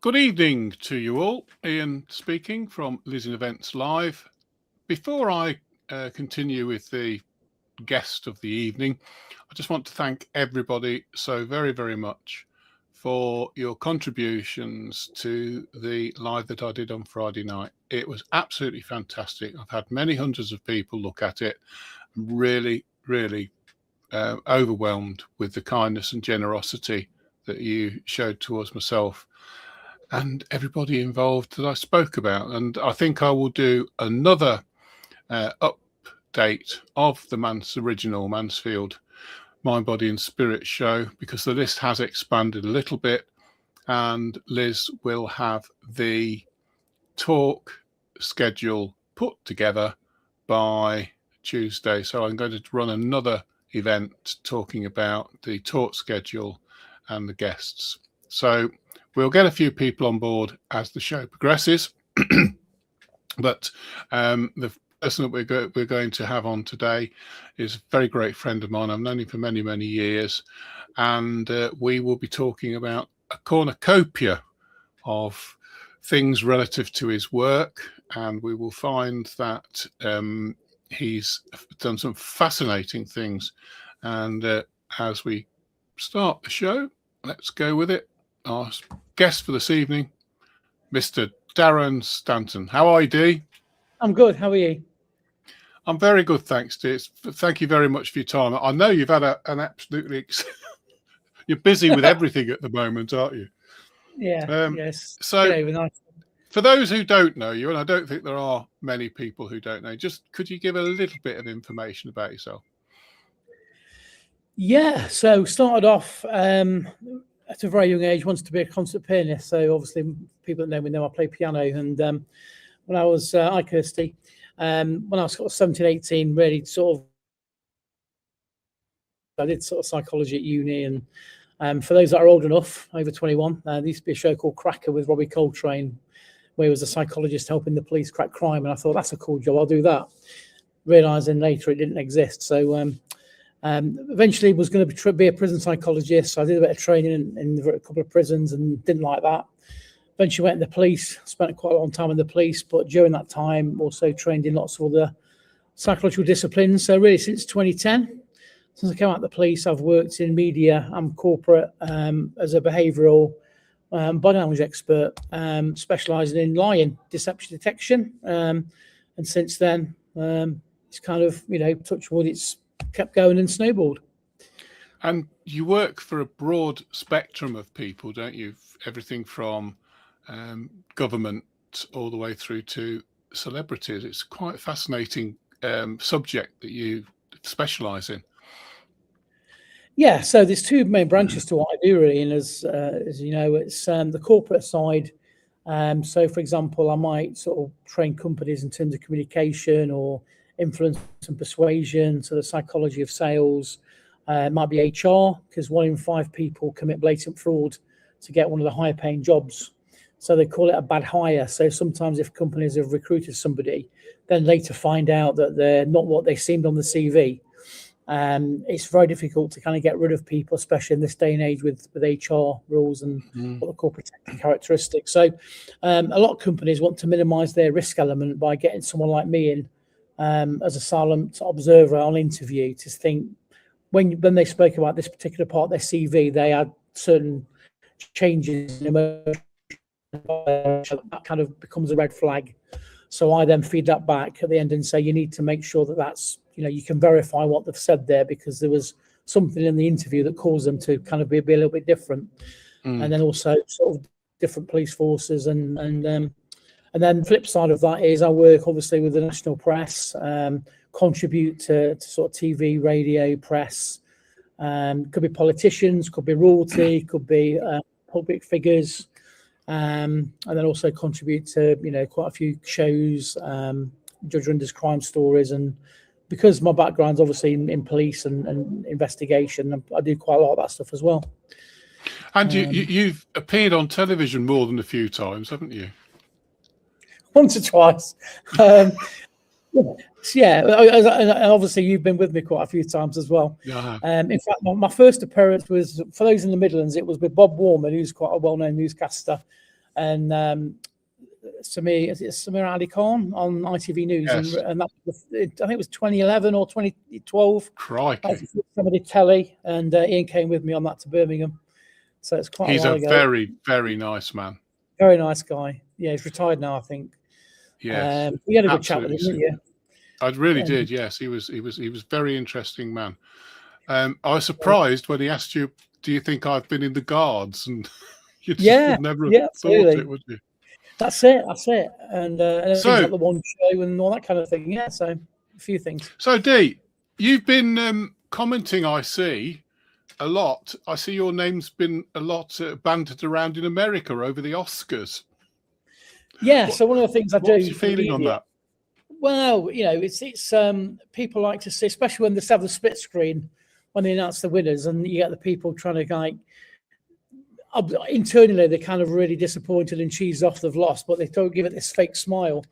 Good evening to you all. Ian speaking from LizianEvents Live. Before I continue with the guest of the evening, I just want to thank everybody so very, very much for your contributions to the live that I did on Friday night. It was absolutely fantastic. I've had many hundreds of people look at it. I'm really, really overwhelmed with the kindness and generosity that you showed towards myself and everybody involved that I spoke about. And I think I will do another update of the original Mansfield Mind, Body and Spirit show, because the list has expanded a little bit, and Liz will have the talk schedule put together by Tuesday. So I'm going to run another event talking about the talk schedule and the guests. So we'll get a few people on board as the show progresses. But the person that we're going to have on today is a very great friend of mine. I've known him for many, many years. And we will be talking about a cornucopia of things relative to his work. And we will find that he's done some fascinating things. And as we start the show, let's go with it. Our guest for this evening, Mr. Darren Stanton. How are you, D? I'm good. How are you? I'm very good, thanks, D. Thank you very much for your time. I know you've had an absolutely... You're busy with everything at the moment, aren't you? Yeah, yes. So, for those who don't know you, and I don't think there are many people who don't know, just could you give a little bit of information about yourself? Yeah, so started off... at a very young age, wanted to be a concert pianist. So obviously, people that know me know I play piano. And when I was Kirsty, when I was sort of 17, 18, really sort of, I did sort of psychology at uni. And for those that are old enough, over 21, there used to be a show called Cracker with Robbie Coltrane, where he was a psychologist helping the police crack crime. And I thought, that's a cool job, I'll do that. Realising later it didn't exist. So eventually was going to be a prison psychologist. So I did a bit of training in a couple of prisons and didn't like that. Eventually went in the police, spent quite a long time in the police, but during that time also trained in lots of other psychological disciplines. So really since 2010, since I came out of the police, I've worked in media and corporate as a behavioural body language expert, specialising in lying, deception detection. And since then, it's kind of, touch wood, it's kept going and snowballed. And you work for a broad spectrum of people, don't you? Everything from government all the way through to celebrities. It's quite a fascinating subject that you specialise in. Yeah, so there's two main branches to what I do, really. And as you know, it's the corporate side. So, for example, I might sort of train companies in terms of communication or influence and persuasion, so the psychology of sales. It might be HR, because 1 in 5 people commit blatant fraud to get one of the higher paying jobs. So they call it a bad hire. So sometimes if companies have recruited somebody, then later find out that they're not what they seemed on the CV. It's very difficult to kind of get rid of people, especially in this day and age with HR rules and what the corporate characteristics. So a lot of companies want to minimize their risk element by getting someone like me in as a silent observer on interview, to think when they spoke about this particular part of their CV, they had certain changes in emotion. That kind of becomes a red flag. So I then feed that back at the end and say, you need to make sure that that's, you can verify what they've said there, because there was something in the interview that caused them to kind of be a little bit different. And then also sort of different police forces. And then the flip side of that is I work obviously with the national press, contribute to sort of TV, radio, press. Could be politicians, could be royalty, could be public figures. And then also contribute to, quite a few shows, Judge Rinder's crime stories. And because my background's obviously in police and investigation, I do quite a lot of that stuff as well. And you've appeared on television more than a few times, haven't you? Once or twice. Yeah, and obviously you've been with me quite a few times as well. Yeah. In fact, my first appearance was, for those in the Midlands, it was with Bob Warman, who's quite a well-known newscaster. and Samir Ali Khan on ITV News, Yes. and that, I think it was 2011 or 2012. Crikey. Somebody telly, and Ian came with me on that to Birmingham. So it's quite He's a while a ago. very, very nice man. Very nice guy. Yeah, he's retired now, I think. Yes. We had a good chat with him, didn't you? I really did. Yes, he was very interesting man. I was surprised when he asked you, "Do you think I've been in the Guards?" And you just would never have thought it, would you? That's it. And So, things like the One Show and all that kind of thing. Yeah, so a few things. So, Dee, you've been commenting, I see, a lot. I see your name's been a lot bantered around in America over the Oscars. Yeah, so one of the things I do. What's your feeling on that? Well, it's people like to see, especially when they have the split screen when they announce the winners, and you get the people trying to internally they're kind of really disappointed and cheesed off they've lost, but they don't give it this fake smile.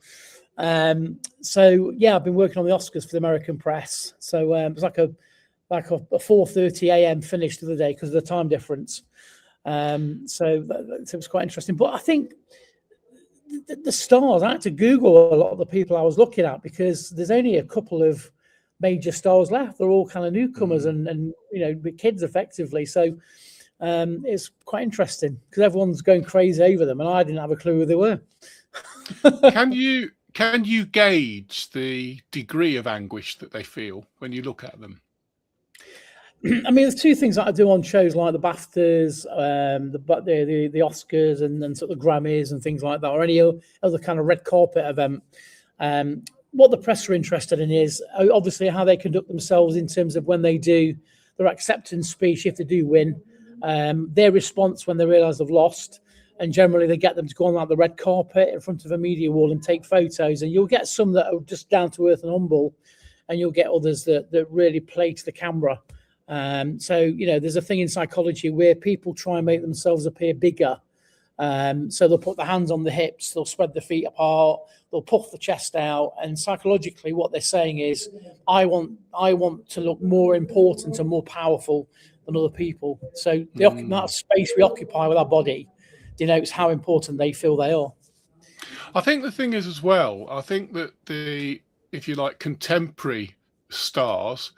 So yeah, I've been working on the Oscars for the American press. So it was like a 4:30 a.m. finish the other day because of the time difference. So it was quite interesting. But I think the stars, I had to Google a lot of the people I was looking at because there's only a couple of major stars left. They're all kind of newcomers and kids effectively. So it's quite interesting because everyone's going crazy over them, and I didn't have a clue who they were. Can you gauge the degree of anguish that they feel when you look at them? I mean, there's two things that I do on shows like the BAFTAs, the Oscars, and sort of the Grammys and things like that, or any other kind of red carpet event. What the press are interested in is obviously how they conduct themselves in terms of when they do their acceptance speech, if they do win, their response when they realise they've lost, and generally they get them to go on like the red carpet in front of a media wall and take photos. And you'll get some that are just down to earth and humble, and you'll get others that really play to the camera. So there's a thing in psychology where people try and make themselves appear bigger. So they'll put their hands on the hips, they'll spread their feet apart, they'll puff the chest out, and psychologically what they're saying is, I want to look more important and more powerful than other people. So that space we occupy with our body denotes how important they feel they are. I think the thing is as well, I think that if you like, contemporary stars,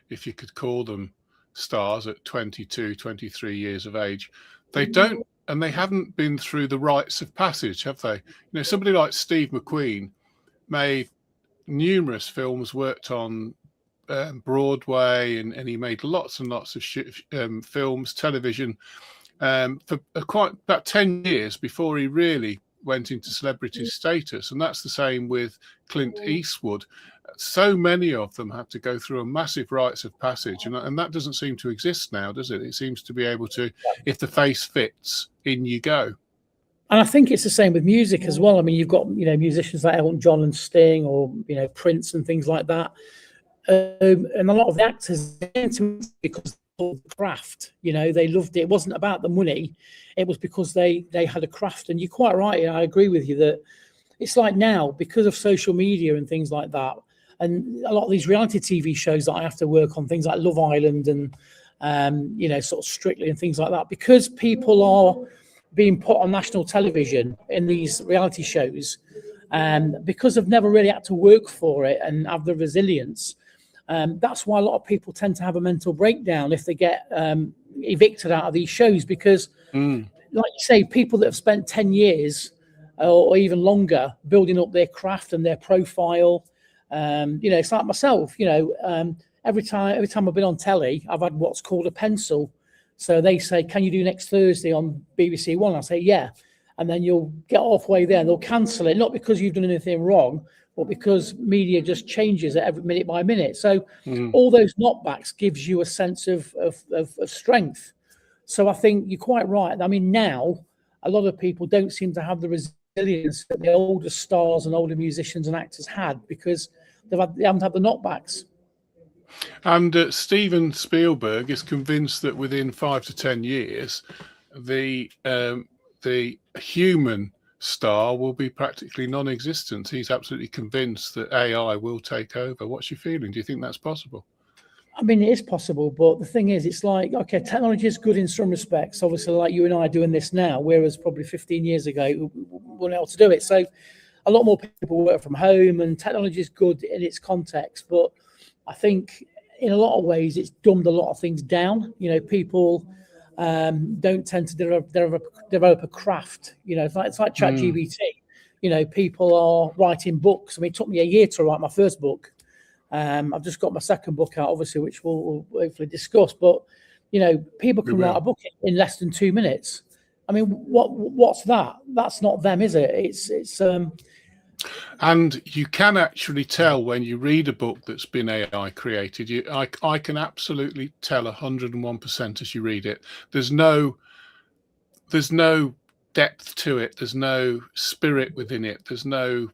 if you could call them stars at 22, 23 years of age, they don't, and they haven't been through the rites of passage, have they? Somebody like Steve McQueen made numerous films, worked on Broadway, and he made lots and lots of films, television, for about 10 years before he really went into celebrity status. And that's the same with Clint Eastwood. So many of them have to go through a massive rites of passage, and that doesn't seem to exist now, does it? It seems to be able to, if the face fits, in you go. And I think it's the same with music as well. I mean, you've got musicians like Elton John and Sting, or Prince and things like that, and a lot of the actors because of the craft. They loved it. It wasn't about the money; it was because they had a craft. And you're quite right. I agree with you that it's like now, because of social media and things like that, and a lot of these reality TV shows that I have to work on, things like Love Island and sort of Strictly and things like that, because people are being put on national television in these reality shows, and because they've never really had to work for it and have the resilience. That's why a lot of people tend to have a mental breakdown if they get evicted out of these shows, because like you say, people that have spent 10 years or even longer building up their craft and their profile, it's like myself, every time I've been on telly, I've had what's called a pencil. So they say, can you do next Thursday on BBC One? I say, yeah. And then you'll get halfway there and they'll cancel it, not because you've done anything wrong, but because media just changes it every minute by minute. So all those knockbacks gives you a sense of strength. So I think you're quite right. I mean, now a lot of people don't seem to have the resilience that the older stars and older musicians and actors had, because they haven't had the knockbacks. And Steven Spielberg is convinced that within 5 to 10 years, the human star will be practically non-existent. He's absolutely convinced that AI will take over. What's your feeling? Do you think that's possible? I mean, it is possible, but the thing is, it's like, okay, technology is good in some respects. Obviously, like you and I are doing this now, whereas probably 15 years ago, we weren't able to do it. So a lot more people work from home, and technology is good in its context. But I think in a lot of ways, it's dumbed a lot of things down. You know, people don't tend to develop a craft. You know, it's like ChatGPT. You know, people are writing books. I mean, it took me a year to write my first book. I've just got my second book out, obviously, which we'll hopefully discuss. But you know, people can write a book in less than 2 minutes. I mean, what's that? That's not them, is it? It's. And you can actually tell when you read a book that's been AI created. I can absolutely tell 101% as you read it. There's no depth to it. There's no spirit within it. There's no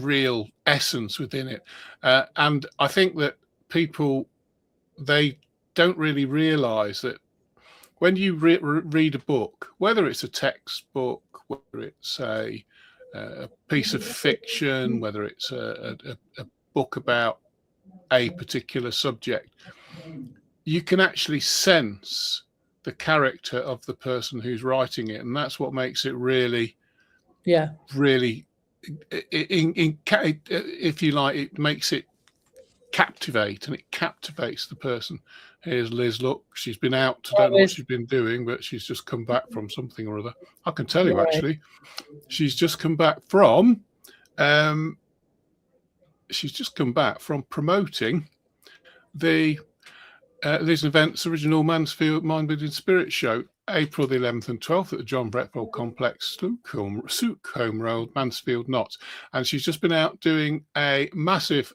real essence within it. And I think that people, they don't really realize that when you read a book, whether it's a textbook, whether it's a piece of fiction, whether it's a book about a particular subject, you can actually sense the character of the person who's writing it, and that's what makes it really, really, if you like, it makes it captivate, and it captivates the person. Here's Liz. Look, she's been out. I don't know what she's been doing, but she's just come back from something or other. I can tell you, actually, she's just come back from promoting the LizianEvents original Mansfield Mind, Body and Spirit show, April the 11th and 12th at the John Fretwell Complex, Sookholm Road, Mansfield Notts. And she's just been out doing a massive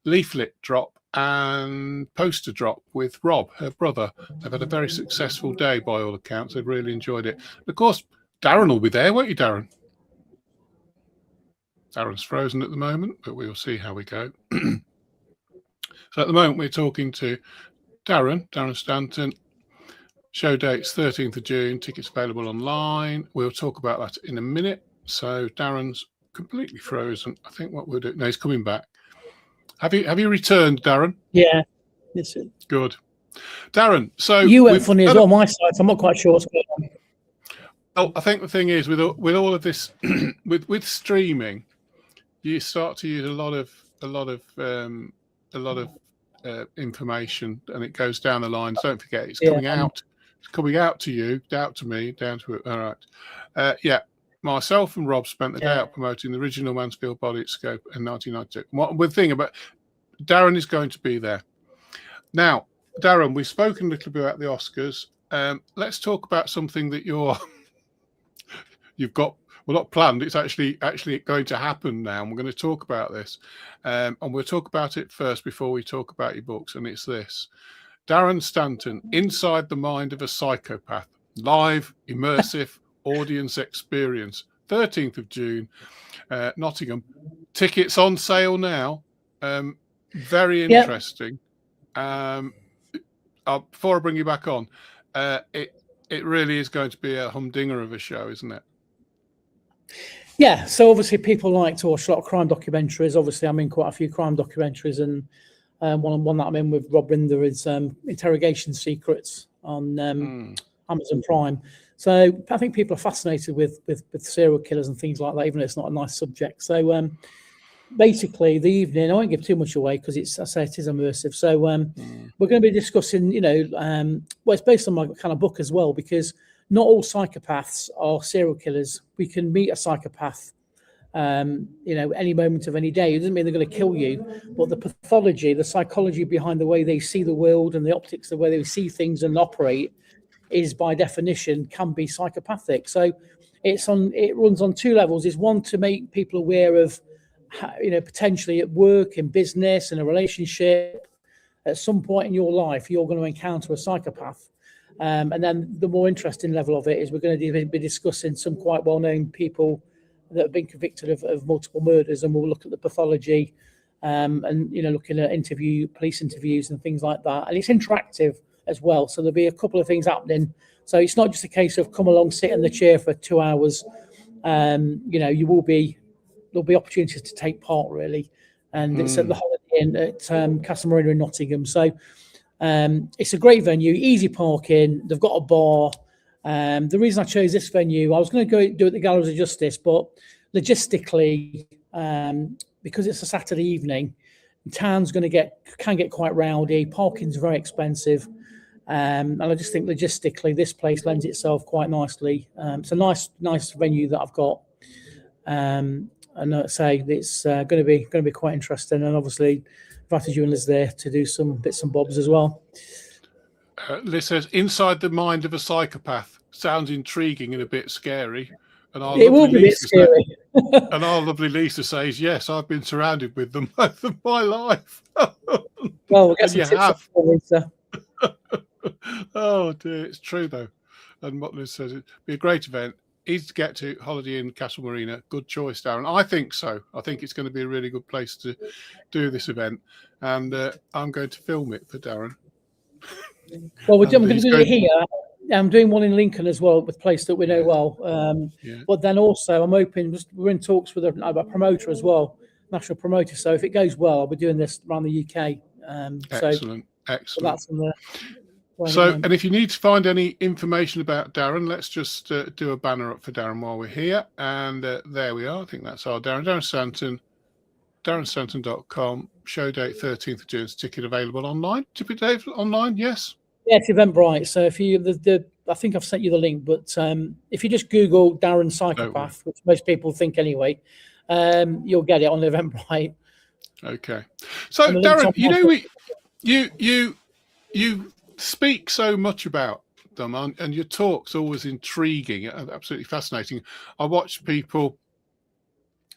leaflet drop and poster drop with Rob, her brother. They've had a very successful day by all accounts. They've really enjoyed it. And of course, Darren will be there, won't you, Darren? Darren's frozen at the moment, but we'll see how we go. So at the moment, we're talking to Darren Stanton. Show date's 13th of June. Tickets available online. We'll talk about that in a minute. So Darren's completely frozen. I think what we'll do... No, he's coming back. Have you returned, Darren? Yeah. Yes, sir. Good. Darren, so... You went funny as well on my side, so I'm not quite sure what's going on. Well, I think the thing is, with all of this, with streaming, you start to use a lot of information, and it goes down the lines. Don't forget, it's coming out. It's coming out to you, out to me, down to it. All right. Myself and Rob spent the day out promoting the original Mansfield Body Scope in 1992. One thing about Darren is going to be there. Now, Darren, we've spoken a little bit about the Oscars. Let's talk about something that you've got. Well, not planned. It's actually going to happen now. And we're going to talk about this. And we'll talk about it first before we talk about your books. And it's this. Darren Stanton, Inside the Mind of a Psychopath. Live, immersive audience experience. 13th of June, Nottingham. Tickets on sale now. Very interesting. Before I bring you back on, it really is going to be a humdinger of a show, isn't it? Yeah, so obviously people like to watch a lot of crime documentaries. Obviously, I'm in quite a few crime documentaries, and one that I'm in with Rob Rinder is Interrogation Secrets on Amazon Prime. So I think people are fascinated with serial killers and things like that, even though it's not a nice subject. So basically, the evening, I won't give too much away because it is immersive. So we're going to be discussing, it's based on my kind of book as well, because not all psychopaths are serial killers. We can meet a psychopath, any moment of any day. It doesn't mean they're going to kill you, but the pathology, the psychology behind the way they see the world and the optics, the way they see things and operate, is by definition can be psychopathic. So it runs on two levels. Is one, to make people aware of how, potentially at work, in business, in a relationship, at some point in your life, you're going to encounter a psychopath. And then the more interesting level of it is we're going to be discussing some quite well-known people that have been convicted of multiple murders, and we'll look at the pathology and looking at police interviews and things like that. And it's interactive as well, so there'll be a couple of things happening. So it's not just a case of come along, sit in the chair for 2 hours. There'll be opportunities to take part, really. And it's at the Holiday in at Castle Marina in Nottingham. So it's a great venue, easy parking. They've got a bar. The reason I chose this venue, I was going to go do it at the Galleries of Justice, but logistically, because it's a Saturday evening, town's can get quite rowdy. Parking's very expensive. And I just think logistically, this place lends itself quite nicely. It's a nice venue that I've got. And I'd say it's going to be quite interesting. And obviously, invited you and Liz there to do some bits and bobs as well. Liz says, inside the mind of a psychopath. Sounds intriguing and a bit scary. And it will be a bit scary. And our lovely Lisa says, yes, I've been surrounded with them most of my life. Well, we'll get some tips for Lisa. Oh dear, it's true though. And what Liz says, it'd be a great event. Easy to get to, Holiday Inn, Castle Marina. Good choice, Darren. I think so. I think it's going to be a really good place to do this event. And I'm going to film it for Darren. Well, I'm going to do it here. I'm doing one in Lincoln as well, with a place that we know well. But then also, I'm hoping we're in talks with a promoter as well, national promoter. So if it goes well, I'll be doing this around the UK. Excellent. So that's on the. And if you need to find any information about Darren, let's just do a banner up for Darren while we're here. And there we are. I think that's our Darren. Darren Stanton, darrenstanton.com. Show date 13th of June. Ticket available online. Ticket online, yes? Yeah, it's Eventbrite. So if you, I think I've sent you the link, but if you just Google Darren Psychopath, which most people think anyway, you'll get it on Eventbrite. Okay. So Darren, you speak so much about them, and your talk's always intriguing, absolutely fascinating. I watched people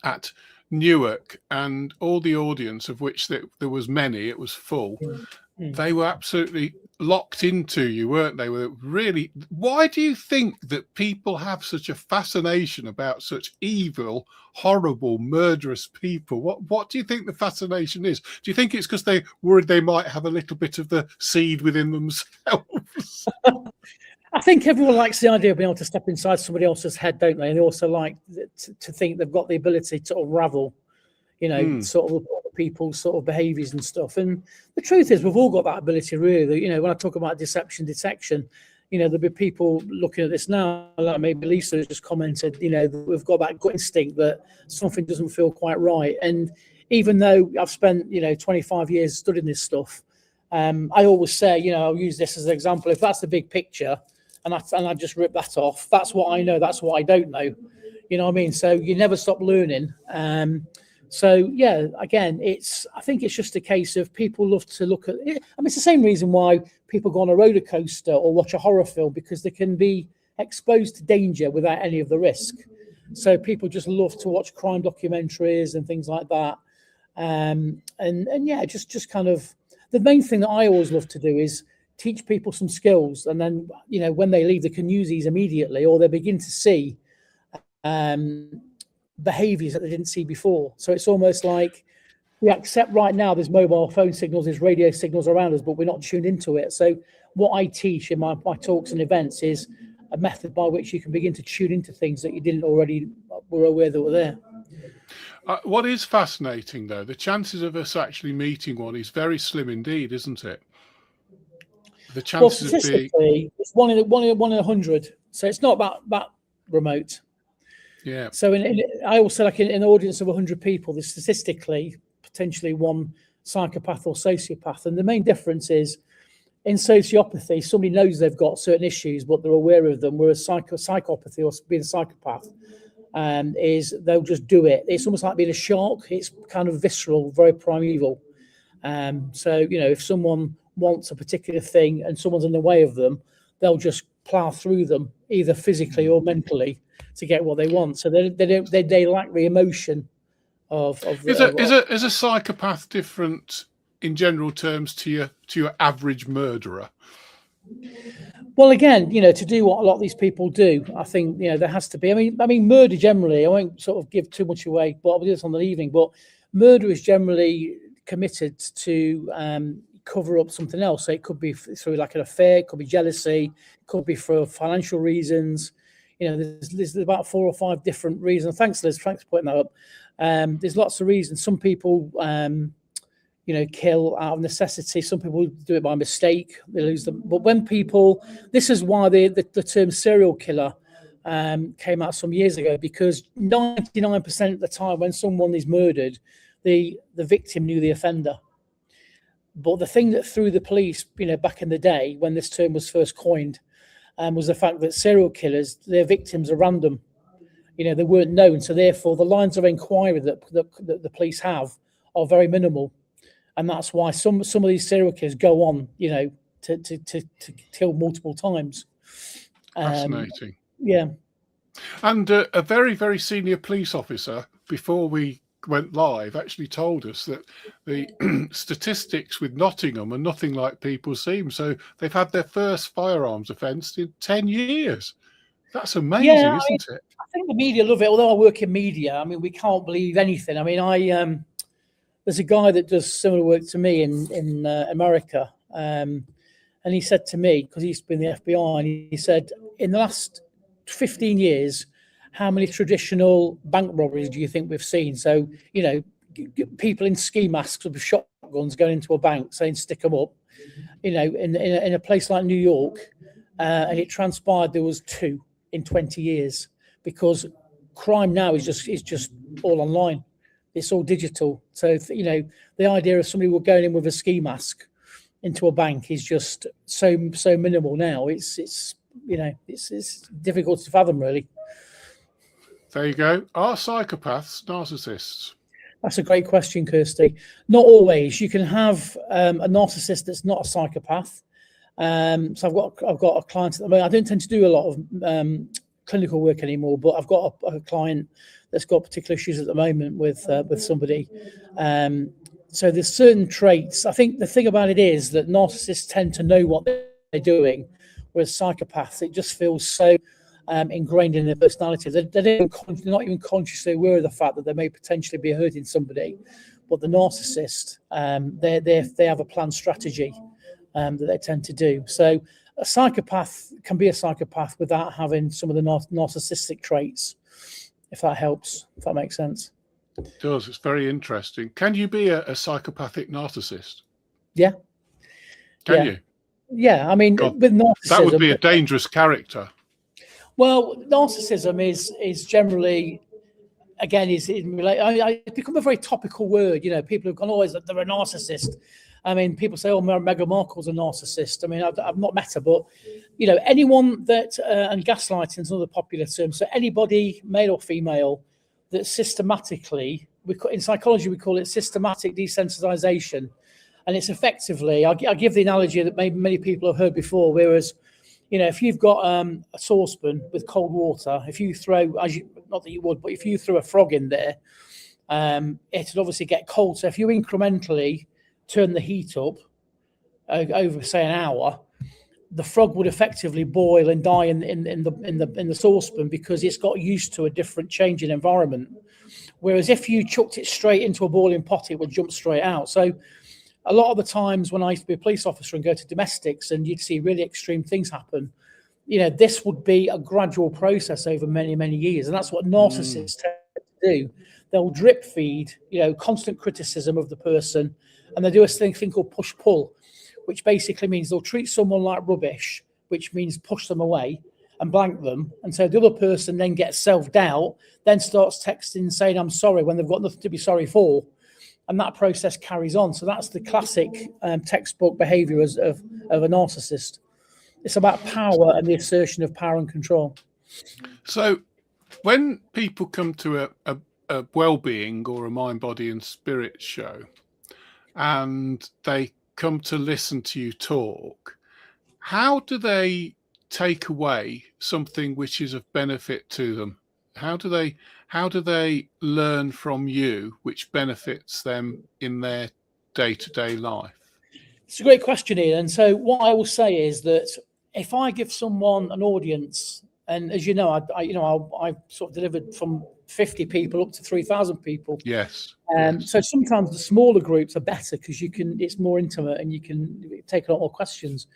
at Newark, and all the audience, of which there was many, it was full. They were absolutely locked into you, weren't they? Were really. Why do you think that people have such a fascination about such evil, horrible, murderous people? What do you think the fascination is? Do you think it's because they worried they might have a little bit of the seed within themselves? I think everyone likes the idea of being able to step inside somebody else's head, don't they? And they also like to think they've got the ability to unravel, sort of people's sort of behaviours and stuff. And the truth is, we've all got that ability, really. When I talk about deception detection, there'll be people looking at this now, like maybe Lisa has just commented, we've got that gut instinct that something doesn't feel quite right. And even though I've spent, 25 years studying this stuff, I always say, I'll use this as an example. If that's the big picture, and I just rip that off, that's what I know, that's what I don't know. You know what I mean? So you never stop learning. So yeah, again, I think it's just a case of people love to look at it. I mean, it's the same reason why people go on a roller coaster or watch a horror film, because they can be exposed to danger without any of the risk. So people just love to watch crime documentaries and things like that. And yeah, just kind of the main thing that I always love to do is teach people some skills, and then when they leave, they can use these immediately, or they begin to see behaviors that they didn't see before. So it's almost like we accept right now there's mobile phone signals, there's radio signals around us, but we're not tuned into it. So what I teach in my talks and events is a method by which you can begin to tune into things that you didn't already were aware that were there. What is fascinating, though, the chances of us actually meeting one is very slim indeed, isn't it? The chances of being... it's one in 100, so it's not that remote. Yeah. So I always say, like in an audience of 100 people, there's statistically potentially one psychopath or sociopath, and the main difference is in sociopathy, somebody knows they've got certain issues, but they're aware of them. Whereas psychopathy or being a psychopath is they'll just do it. It's almost like being a shark. It's kind of visceral, very primeval. So if someone wants a particular thing and someone's in the way of them, they'll just plow through them, either physically or mentally, to get what they want. So they lack the emotion of is a psychopath different in general terms to your average murderer? Well, again, to do what a lot of these people do, I think there has to be. I mean, murder generally, I won't sort of give too much away, but I'll do this on the evening. But murder is generally committed to cover up something else. So it could be through like an affair, it could be jealousy, it could be for financial reasons. There's about 4 or 5 different reasons. Thanks, Liz. Thanks for putting that up. There's lots of reasons. Some people, kill out of necessity. Some people do it by mistake. They lose them. But when people, this is why the term serial killer came out some years ago, because 99% of the time when someone is murdered, the victim knew the offender. But the thing that threw the police, back in the day when this term was first coined, was the fact that serial killers, their victims are random. They weren't known. So therefore, the lines of inquiry that the police have are very minimal. And that's why some of these serial killers go on, to kill multiple times. Fascinating. Yeah. And a very, very senior police officer, before we went live, actually told us that the statistics with Nottingham are nothing like people seem. So they've had their first firearms offence in 10 years. That's amazing, isn't it? I think the media love it. Although I work in media, we can't believe anything. There's a guy that does similar work to me in America, and he said to me, because he's been in the FBI, and he said, in the last 15 years, how many traditional bank robberies do you think we've seen? So, people in ski masks with shotguns going into a bank saying stick them up, in a place like New York, and it transpired there was 2 in 20 years, because crime now is just all online. It's all digital. So, the idea of somebody going in with a ski mask into a bank is just so minimal now. It's difficult to fathom, really. There you go. Are psychopaths narcissists? That's a great question, Kirsty. Not always. You can have a narcissist that's not a psychopath. So I've got a client at the moment. I don't tend to do a lot of clinical work anymore, but I've got a client that's got particular issues at the moment with somebody. So there's certain traits. I think the thing about it is that narcissists tend to know what they're doing, whereas psychopaths, it just feels so ingrained in their personality. They're not even consciously aware of the fact that they may potentially be hurting somebody. But the narcissist, they have a planned strategy that they tend to do. So a psychopath can be a psychopath without having some of the narcissistic traits, if that helps, if that makes sense. It does. It's very interesting. Can you be a psychopathic narcissist? Yeah. Can you? Yeah. God, with narcissism, that would be a dangerous character. Well, narcissism is generally, again, it's become a very topical word. People have gone, always that they're a narcissist. People say, Meghan Markle's a narcissist. I've not met her, but, anyone that, and gaslighting is another popular term. So anybody, male or female, that systematically, in psychology, we call it systematic desensitization. And it's effectively, I'll give the analogy that maybe many people have heard before, whereas, if you've got a saucepan with cold water, if you throw, not that you would, but if you threw a frog in there, it'll obviously get cold. So if you incrementally turn the heat up over, say, an hour, the frog would effectively boil and die in the saucepan, because it's got used to a different change in environment. Whereas if you chucked it straight into a boiling pot, it would jump straight out. So a lot of the times when I used to be a police officer and go to domestics and you'd see really extreme things happen, this would be a gradual process over many, many years. And that's what narcissists tend to do. They'll drip feed, constant criticism of the person, and they do a thing called push-pull, which basically means they'll treat someone like rubbish, which means push them away and blank them. And so the other person then gets self-doubt, then starts texting saying, I'm sorry, when they've got nothing to be sorry for. And that process carries on. So that's the classic textbook behavior of a narcissist. It's about power and the assertion of power and control. So when people come to a well-being or a mind, body and spirit show, and they come to listen to you talk, how do they take away something which is of benefit to them? How do they learn from you which benefits them in their day-to-day life? It's a great question, Ian. And so what I will say is that if I give someone an audience, and as you know, I sort of delivered from 50 people up to 3,000 people. Yes. So sometimes the smaller groups are better because it's more intimate and you can take a lot more questions.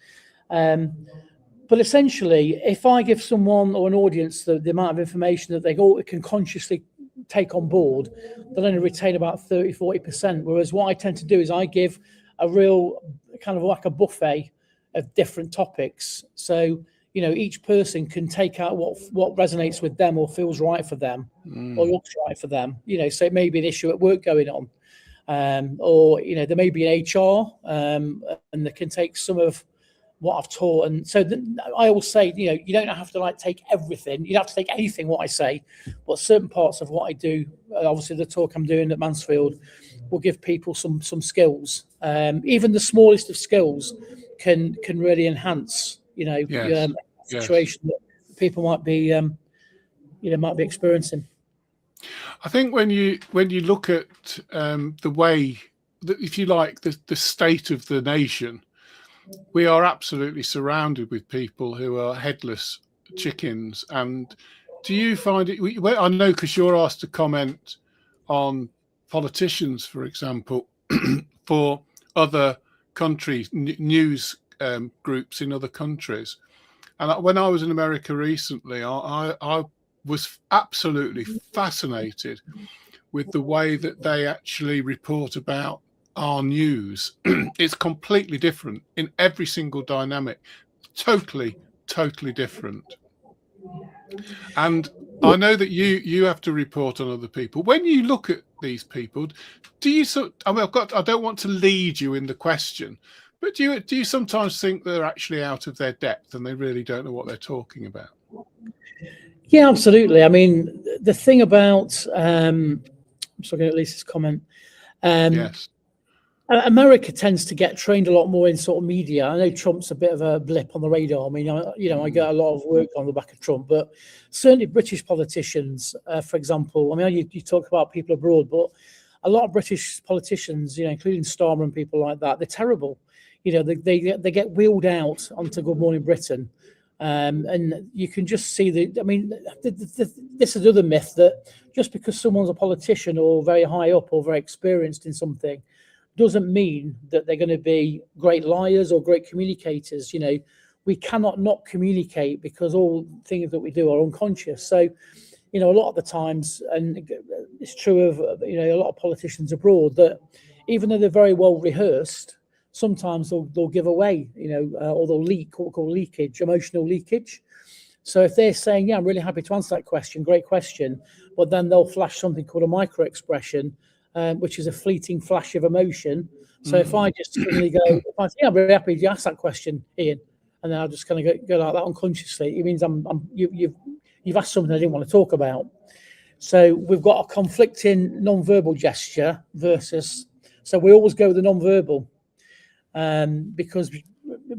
But essentially, if I give someone or an audience the amount of information that they can consciously take on board, they'll only retain about 30-40%. Whereas what I tend to do is I give a real kind of like a buffet of different topics. So, you know, each person can take out what resonates with them or feels right for them or looks right for them. You know, so it may be an issue at work going on, or, you know, there may be an HR, and they can take some of what I've taught. And so I always say, you know, you don't have to like take everything. You don't have to take anything what I say, but certain parts of what I do, obviously the talk I'm doing at Mansfield, will give people some skills. Even the smallest of skills can really enhance, you know, a situation that people might be, might be experiencing. I think when you look at the way that, if you like, the state of the nation, we are absolutely surrounded with people who are headless chickens. And do you find it? I know, because you're asked to comment on politicians, for example, for other countries, news groups in other countries. And when I was in America recently, I was absolutely fascinated with the way that they actually report about our news. It's completely different in every single dynamic, totally different. And I know that you have to report on other people. When you look at these people, do you I don't want to lead you in the question, but do you sometimes think they're actually out of their depth and they really don't know what they're talking about? Yeah, absolutely. I mean, the thing about I'm just looking at Lisa's comment. Yes. America tends to get trained a lot more in sort of media. I know Trump's a bit of a blip on the radar. I mean, I get a lot of work on the back of Trump, but certainly British politicians, for example, I mean, you talk about people abroad, but a lot of British politicians, you know, including Starmer and people like that, they're terrible. You know, they get wheeled out onto Good Morning Britain. And you can just see this is another myth, that just because someone's a politician or very high up or very experienced in something doesn't mean that they're going to be great liars or great communicators. You know, we cannot not communicate because all things that we do are unconscious. So, you know, a lot of the times, and it's true of, you know, a lot of politicians abroad, that even though they're very well rehearsed, sometimes they'll give away, you know, or they'll leak, what we call leakage, emotional leakage. So if they're saying, yeah, I'm really happy to answer that question, great question, but then they'll flash something called a micro expression, which is a fleeting flash of emotion. So if I just suddenly go, I'm really happy you asked that question, Ian, and then I'll just kind of go like that unconsciously, it means you've asked something I didn't want to talk about. So we've got a conflicting non-verbal gesture versus, so we always go with the non-verbal, because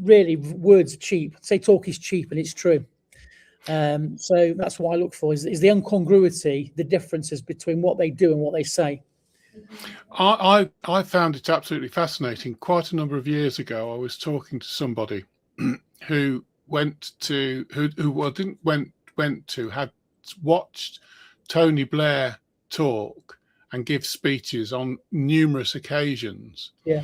really words are cheap. Say talk is cheap, and it's true. So that's what I look for, is the incongruity, the differences between what they do and what they say. I found it absolutely fascinating. Quite a number of years ago, I was talking to somebody who had watched Tony Blair talk and give speeches on numerous occasions. Yeah.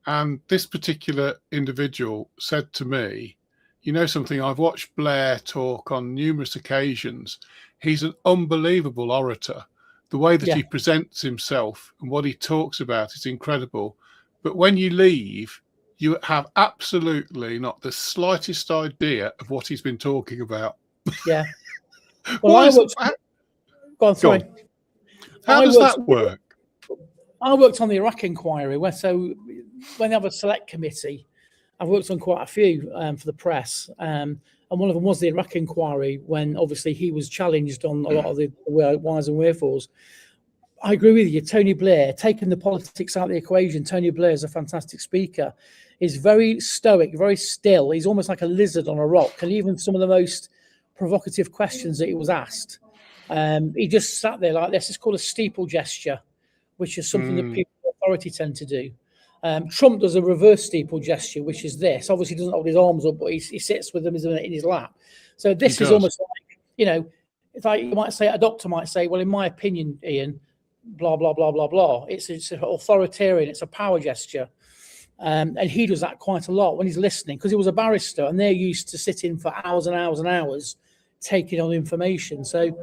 And this particular individual said to me, you know something, I've watched Blair talk on numerous occasions. He's an unbelievable orator. The way that he presents himself and what he talks about is incredible. But when you leave, you have absolutely not the slightest idea of what he's been talking about. Yeah. Well, go on, sorry. How does that work? I worked on the Iraq inquiry, when they have a select committee, I've worked on quite a few for the press, and one of them was the Iraq inquiry, when obviously he was challenged on a lot of the whys and wherefores. I agree with you. Tony Blair, taking the politics out of the equation, Tony Blair is a fantastic speaker. He's very stoic, very still. He's almost like a lizard on a rock. And even some of the most provocative questions that he was asked, he just sat there like this. It's called a steeple gesture, which is something that people in authority tend to do. Trump does a reverse steeple gesture, which is this. Obviously, he doesn't hold his arms up, but he sits with them in his lap. So this is almost like, you know, it's like you might say, a doctor might say, well, in my opinion, Ian, blah, blah, blah, blah, blah. It's authoritarian. It's a power gesture. And he does that quite a lot when he's listening, because he was a barrister and they're used to sitting for hours and hours and hours, taking on information. So,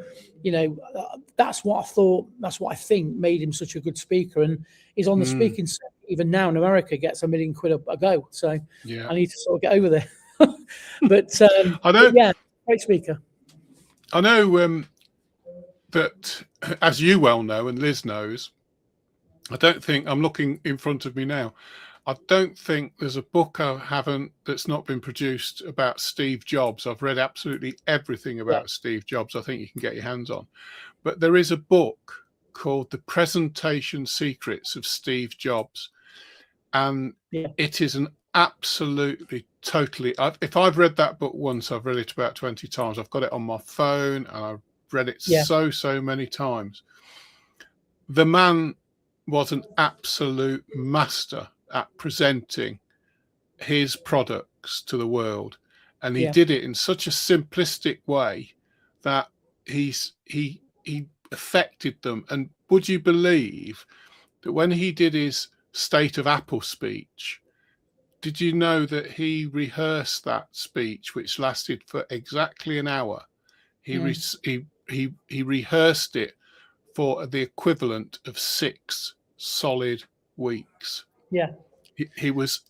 that's what I thought. That's what I think made him such a good speaker. And he's on the speaking circuit even now in America, gets $1 million a go. So Yeah. I need to sort of get over there. But I know. yeah, great speaker. I know that, as you well know, and Liz knows, I don't think, I'm looking in front of me now, I don't think there's a book I haven't that's not been produced about Steve Jobs. I've read absolutely everything about Steve Jobs I think you can get your hands on. But there is a book called The Presentation Secrets of Steve Jobs. And it is an absolutely, totally, if I've read that book once, I've read it about 20 times. I've got it on my phone and I've read it so many times. The man was an absolute master at presenting his products to the world, and he did it in such a simplistic way that he affected them. And would you believe that when he did his State of Apple speech, did you know that he rehearsed that speech, which lasted for exactly an hour? He rehearsed it for the equivalent of 6 solid weeks. Yeah. He was,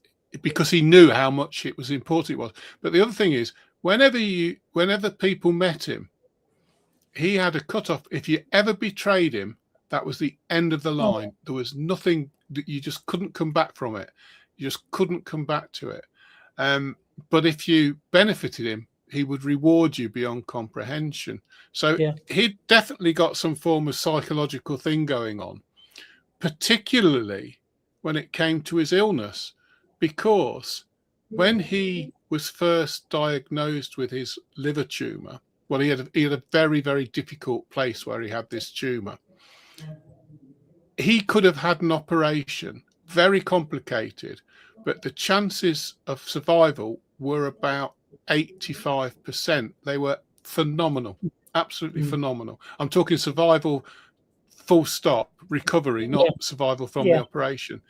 because he knew how much it was important it was. But the other thing is, whenever people met him, he had a cutoff. If you ever betrayed him, that was the end of the line. There was nothing that you just couldn't come back from it. You just couldn't come back to it. But if you benefited him, he would reward you beyond comprehension. So he'd definitely got some form of psychological thing going on, particularly when it came to his illness, because when he was first diagnosed with his liver tumor, well, he had a very, very difficult place where he had this tumor. He could have had an operation, very complicated, but the chances of survival were about 85%. They were phenomenal, absolutely phenomenal. I'm talking survival, full stop, recovery, not survival from the operation.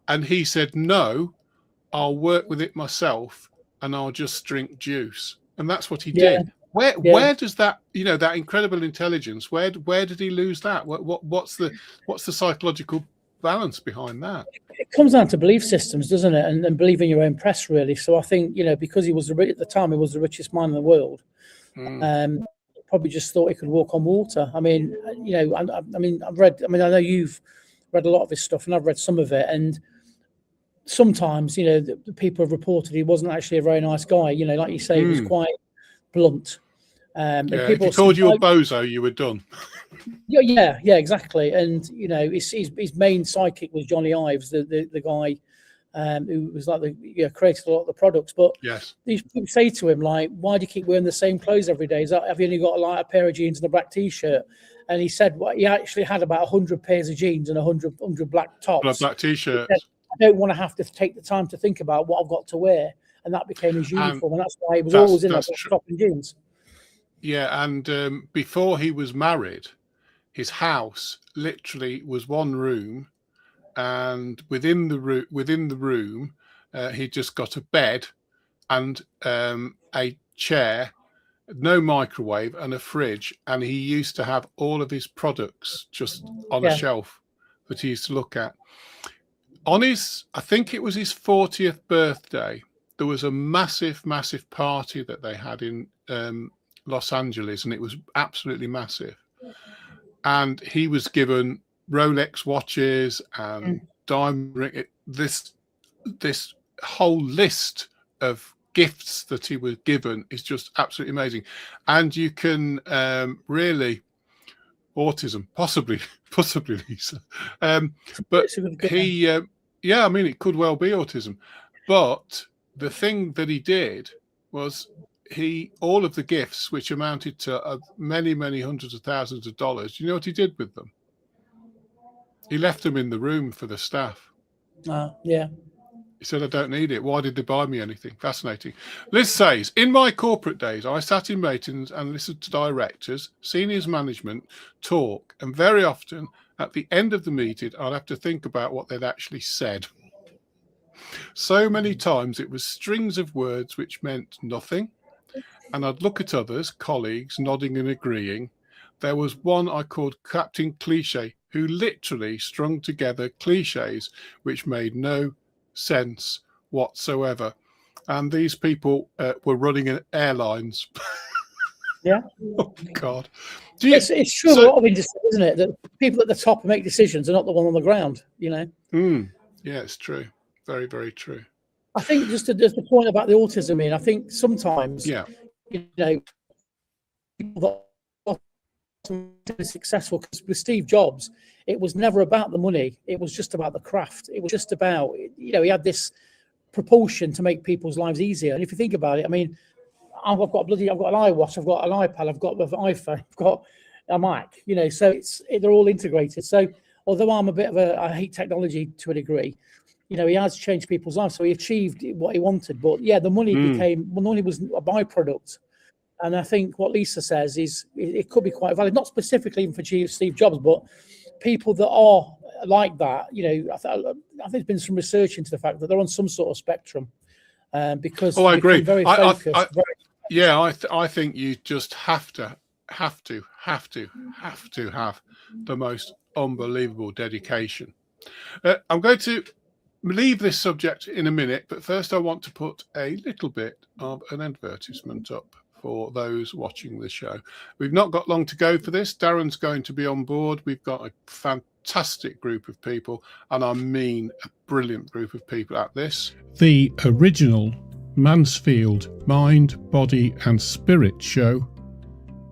And he said, no, I'll work with it myself and I'll just drink juice. And that's what he did. Where does that, that incredible intelligence, where did he lose that? What's the psychological balance behind that? It comes down to belief systems, doesn't it? And believing your own press, really. So I think, because he was at the time, he was the richest man in the world. Probably just thought he could walk on water. I mean, I know you've read a lot of his stuff, and I've read some of it. And sometimes, the people have reported he wasn't actually a very nice guy. Like you say, he was quite blunt. If he called you a bozo, you were done. Yeah, exactly. And his main sidekick was Johnny Ives, the guy who was like created a lot of the products. But these people say to him, like, why do you keep wearing the same clothes every day? Have you only got like a pair of jeans and a black t-shirt? And he said, well, he actually had about 100 pairs of jeans and 100 black tops. Black t-shirts. Said, I don't want to have to take the time to think about what I've got to wear. And that became his uniform. And that's why he was always in that top and jeans. Yeah, and before he was married, his house literally was one room, and within the room, he just got a bed and a chair, no microwave, and a fridge. And he used to have all of his products just on a shelf that he used to look at. On his, I think it was his 40th birthday, there was a massive, massive party that they had in Los Angeles, and it was absolutely massive. And he was given Rolex watches and diamond ring. This whole list of gifts that he was given is just absolutely amazing. And you can really autism, possibly Lisa. But he, I mean, it could well be autism. But the thing that he did was all of the gifts, which amounted to many, many hundreds of thousands of dollars, do you know what he did with them? He left them in the room for the staff. He said, I don't need it. Why did they buy me anything? Fascinating. Liz says, in my corporate days, I sat in meetings and listened to directors, seniors management talk, and very often at the end of the meeting, I'd have to think about what they'd actually said. So many times it was strings of words which meant nothing. and I'd look at others, colleagues, nodding and agreeing. There was one I called Captain Cliche, who literally strung together cliches which made no sense whatsoever. And these people were running in airlines. Yeah. Oh, God. It's true a lot of industry, isn't it? That people at the top who make decisions are not the one on the ground, you know? Yeah, it's true. Very, very true. I think just the point about the autism, I think sometimes, yeah, you know, people that are successful, because with Steve Jobs, it was never about the money. It was just about the craft. It was just about, you know, he had this propulsion to make people's lives easier. And if you think about it, I mean, I've got an iWatch, I've got an iPad, I've got an iPhone, I've got a Mac, you know, so they're all integrated. So although I hate technology to a degree, you know, he has changed people's lives. So he achieved what he wanted. But yeah, the money was a byproduct. And I think what Lisa says is it could be quite valid, not specifically even for Steve Jobs, but people that are like that, you know, I think there's been some research into the fact that they're on some sort of spectrum. Because I agree. Very focused. I think you just have to have the most unbelievable dedication. I'm going to leave this subject in a minute, but first I want to put a little bit of an advertisement up for those watching the show. We've not got long to go for this. Darren's going to be on board. We've got a fantastic group of people, and I mean a brilliant group of people at this. The original Mansfield Mind, Body and Spirit show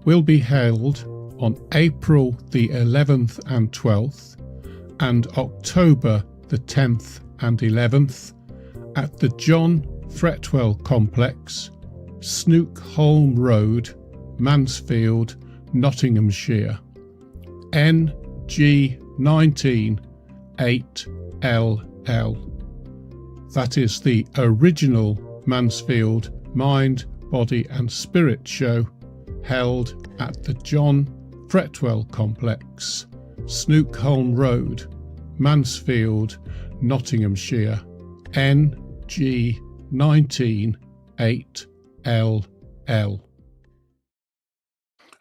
will be held on April the 11th and 12th and October the 10th and 11th at the John Fretwell Complex, Snookholm Road, Mansfield, Nottinghamshire, NG19 8LL. That is the original Mansfield Mind, Body and Spirit show held at the John Fretwell Complex, Snookholm Road, Mansfield, Nottinghamshire, NG19 8LL.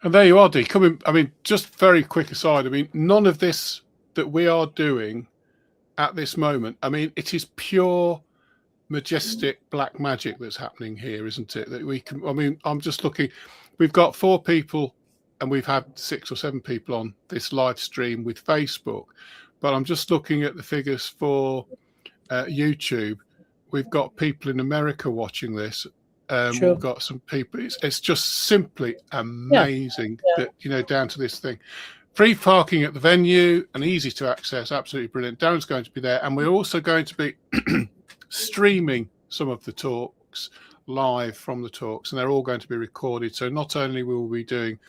And there you are, Dee. Just very quick aside, none of this that we are doing at this moment, it is pure majestic black magic that's happening here, isn't it? That we can, I'm just looking, we've got 4 people and we've had 6 or 7 people on this live stream with Facebook, but I'm just looking at the figures for YouTube. We've got people in America watching this. Sure. We've got some people. It's just simply amazing that, down to this thing. Free parking at the venue and easy to access. Absolutely brilliant. Darren's going to be there. And we're also going to be streaming some of the talks live from the talks, and they're all going to be recorded. So not only will we be doing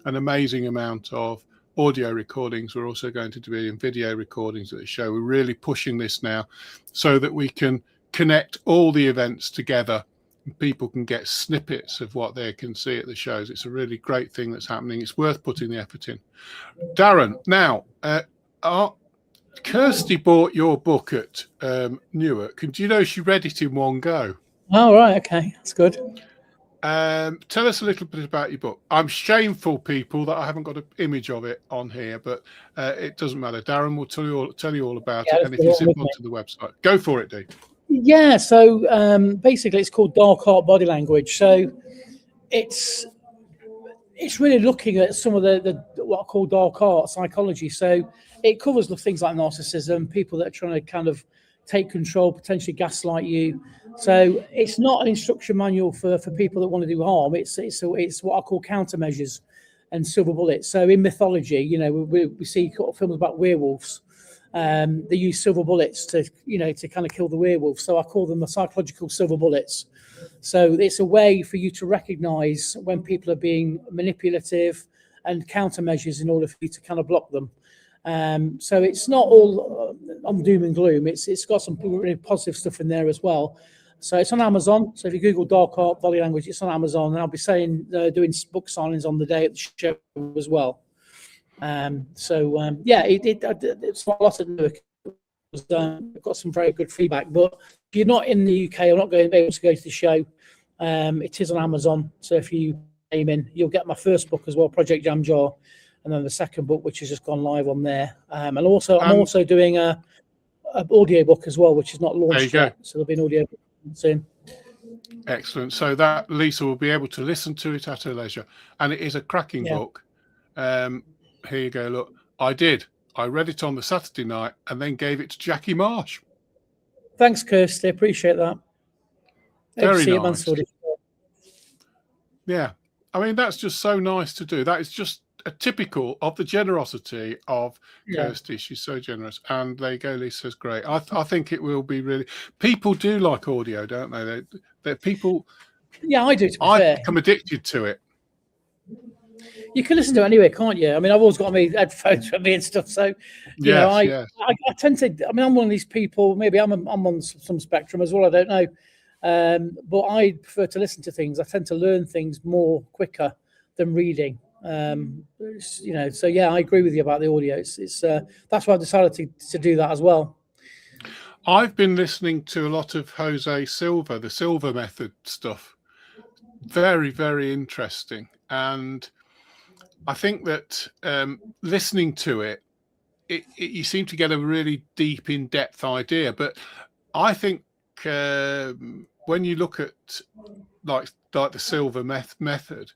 an amazing amount of audio recordings, we're also going to be doing video recordings at the show. We're really pushing this now so that we can connect all the events together. People can get snippets of what they can see at the shows. It's a really great thing that's happening. It's worth putting the effort in. Darren, now, Kirsty bought your book at Newark, and do you know she read it in one go? Oh, right. Okay. That's good. Tell us a little bit about your book. I'm shameful, people, that I haven't got an image of it on here, but it doesn't matter. Darren will tell you all about it, and if you zip onto the website. Go for it, Dee. Yeah, so basically it's called Dark Art Body Language. So it's really looking at some of the what I call dark art psychology. So it covers the things like narcissism, people that are trying to kind of take control, potentially gaslight you. So it's not an instruction manual for people that want to do harm. It's what I call countermeasures and silver bullets. So in mythology, we see films about werewolves. They use silver bullets to kind of kill the werewolf. So I call them the psychological silver bullets. So it's a way for you to recognize when people are being manipulative and countermeasures in order for you to kind of block them. So it's not all on doom and gloom. It's got some really positive stuff in there as well. So it's on Amazon. So if you Google Dark Art Body Language, it's on Amazon. And I'll be doing book signings on the day at the show as well. It's a lot of work. I've got some very good feedback, but if you're not in the UK or not going to be able to go to the show, It is on Amazon. So if you name in, you'll get my first book as well, Project Jam Jar, and then the second book, which has just gone live on there. And also, I'm also doing a audio book as well, which is not launched yet. So there'll be an audio book soon. Excellent. So that Lisa will be able to listen to it at her leisure, and it is a cracking book. Here you go. Look, I read it on the Saturday night and then gave it to Jackie Marsh. Thanks, Kirsty. Appreciate that. Very nice. Yeah. I mean, that's just so nice to do. That is just a typical of the generosity of Kirsty. She's so generous. And there you go, Lisa's great. I think it will be really. People do like audio, don't they? They're people. Yeah, I do. I've become addicted to it. You can listen to it anyway, can't you? I mean, I've always got my headphones with me and stuff. So, you know, I tend to. I mean, I'm one of these people. Maybe I'm on some spectrum as well. I don't know, but I prefer to listen to things. I tend to learn things more quicker than reading. You know, so yeah, I agree with you about the audio. It's that's why I decided to do that as well. I've been listening to a lot of Jose Silva, the Silva method stuff. Very, very interesting. And I think that listening to it, you seem to get a really deep, in-depth idea. But I think when you look at like the Silva method,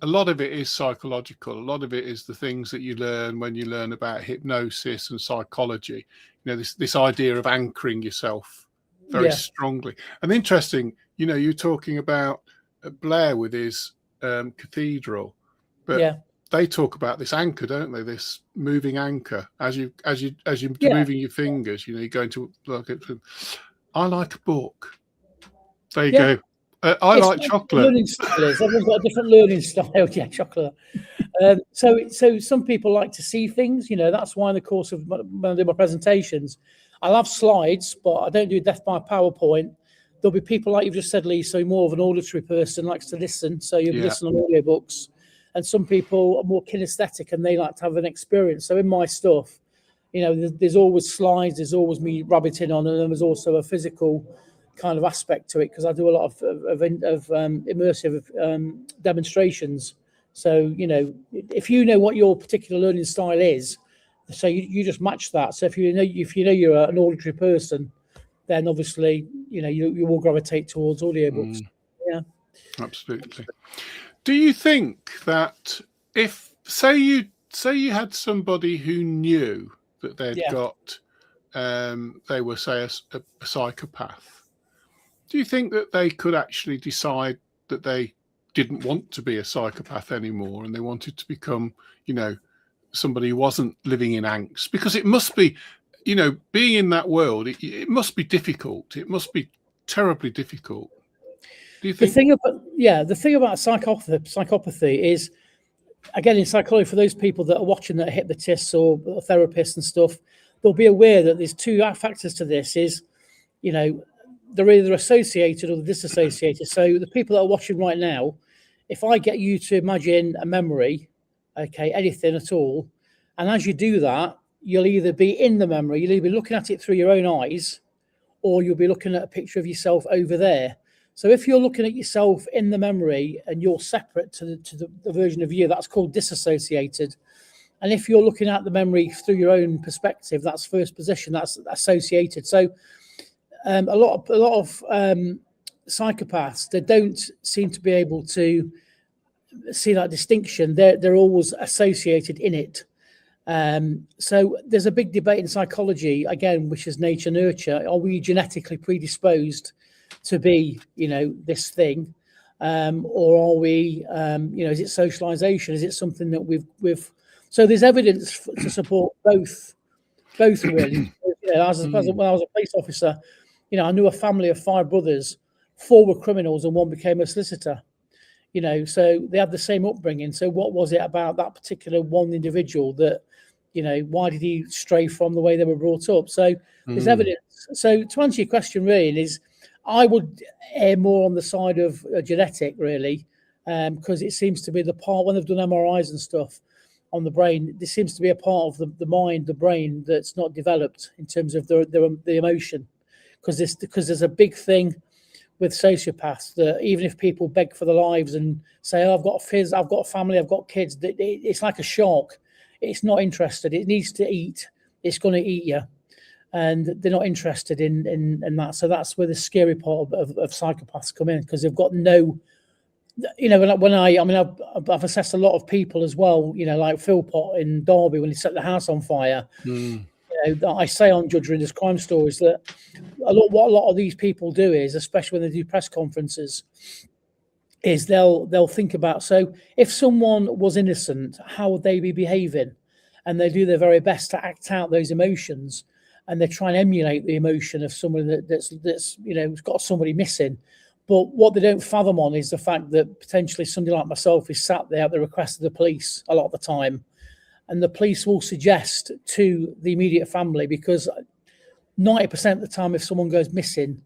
a lot of it is psychological. A lot of it is the things that you learn when you learn about hypnosis and psychology. You know, this idea of anchoring yourself very strongly. And interesting, you know, you're talking about Blair with his cathedral, but they talk about this anchor, don't they? This moving anchor as you're moving your fingers. You know, you're going to look at. I like a book. There you go. I like chocolate. Learning style is. Everyone's got a different learning style. Yeah, chocolate. So some people like to see things. You know, that's why in the course of when I do my presentations, I'll have slides, but I don't do death by PowerPoint. There'll be people like you've just said, Lee, so more of an auditory person, likes to listen. So you'll be listening on audiobooks. And some people are more kinesthetic and they like to have an experience. So in my stuff, you know, there's always slides, there's always me rabbiting on, and then there's also a physical kind of aspect to it because I do a lot of immersive demonstrations. So, you know, if you know what your particular learning style is, so you just match that. So if you know you're an auditory person, then obviously, you know, you will gravitate towards audiobooks. Yeah, absolutely. Do you think that if say you had somebody who knew that they'd got they were say a psychopath, do you think that they could actually decide that they didn't want to be a psychopath anymore and they wanted to become, you know, somebody who wasn't living in angst? Because it must be, you know, being in that world, it must be difficult. It must be terribly difficult. Do you think? The thing about psychopathy is, again, in psychology, for those people that are watching that are hypnotists or therapists and stuff, they'll be aware that there's two factors to this. Is, you know, they're either associated or disassociated. So the people that are watching right now, if I get you to imagine a memory, okay, anything at all, and as you do that, you'll either be in the memory, you'll either be looking at it through your own eyes, or you'll be looking at a picture of yourself over there. So if you're looking at yourself in the memory and you're separate to the version of you, that's called disassociated. And if you're looking at the memory through your own perspective, that's first position, that's associated. So a lot of psychopaths, they don't seem to be able to see that distinction. They're always associated in it. So there's a big debate in psychology, again, which is nature nurture. Are we genetically predisposed to be, you know, this thing, or are we, you know, is it socialization? Is it something that we've so there's evidence to support both really. You know, when I was a police officer, you know, I knew a family of 5 brothers, 4 were criminals and 1 became a solicitor. You know, so they had the same upbringing. So what was it about that particular one individual that, you know, why did he stray from the way they were brought up? So there's evidence. So to answer your question, really, is I would err more on the side of genetic, really, because it seems to be the part when they've done MRIs and stuff on the brain. There seems to be a part of the mind, the brain, that's not developed in terms of the emotion, because there's a big thing with sociopaths, that even if people beg for their lives and say, oh, I've got a family, I've got kids, it's like a shark. It's not interested. It needs to eat. It's going to eat you. And they're not interested in that. So that's where the scary part of psychopaths come in, because they've got no, I've assessed a lot of people as well, like Philpott in Derby when he set the house on fire. I say on Judge Rinder's Crime Stories that what a lot of these people do is, especially when they do press conferences, is they'll think about, so if someone was innocent, how would they be behaving? And they do their very best to act out those emotions, and they try and emulate the emotion of someone that's got somebody missing. But what they don't fathom on is the fact that potentially somebody like myself is sat there at the request of the police a lot of the time, and the police will suggest to the immediate family, because 90% of the time if someone goes missing,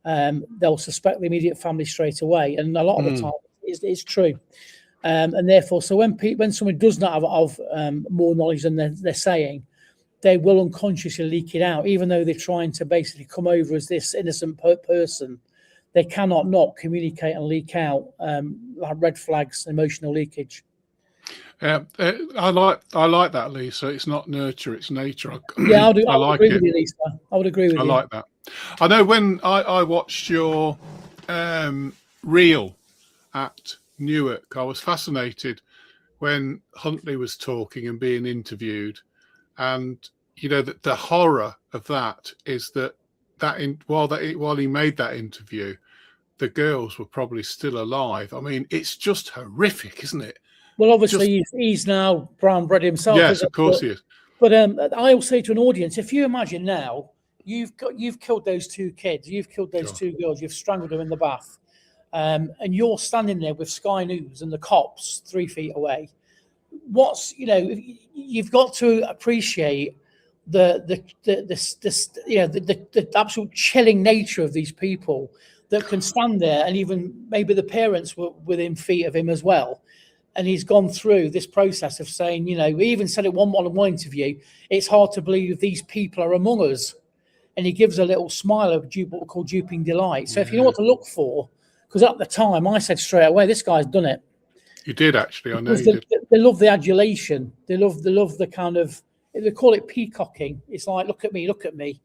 they'll suspect the immediate family straight away, and a lot of the time it's true. And therefore, so when someone does not have more knowledge than they're saying, they will unconsciously leak it out, even though they're trying to basically come over as this innocent person. They cannot not communicate and leak out like red flags, emotional leakage. I like that, Lee. So it's not nurture, it's nature. Yeah, I would agree with you, Lisa. I would agree with you. I like that. I know when I watched your reel at Newark, I was fascinated when Huntley was talking and being interviewed, and the horror of that is that while he made that interview, the girls were probably still alive. I mean, it's just horrific, isn't it? Well, obviously he's now brown bread himself. Yes, of course he is. But I'll say to an audience, if you imagine now, you've killed those two kids, you've killed those two girls, you've strangled them in the bath, and you're standing there with Sky News and the cops 3 feet away. You've got to appreciate the absolute chilling nature of these people that can stand there, and even maybe the parents were within feet of him as well. And he's gone through this process of saying, he even said at one interview, it's hard to believe these people are among us. And he gives a little smile of what we call duping delight. So if you know what to look for, because at the time I said straight away, this guy's done it. You did actually, I know you did. They love the adulation. They love the kind of, they call it peacocking. It's like, look at me, look at me.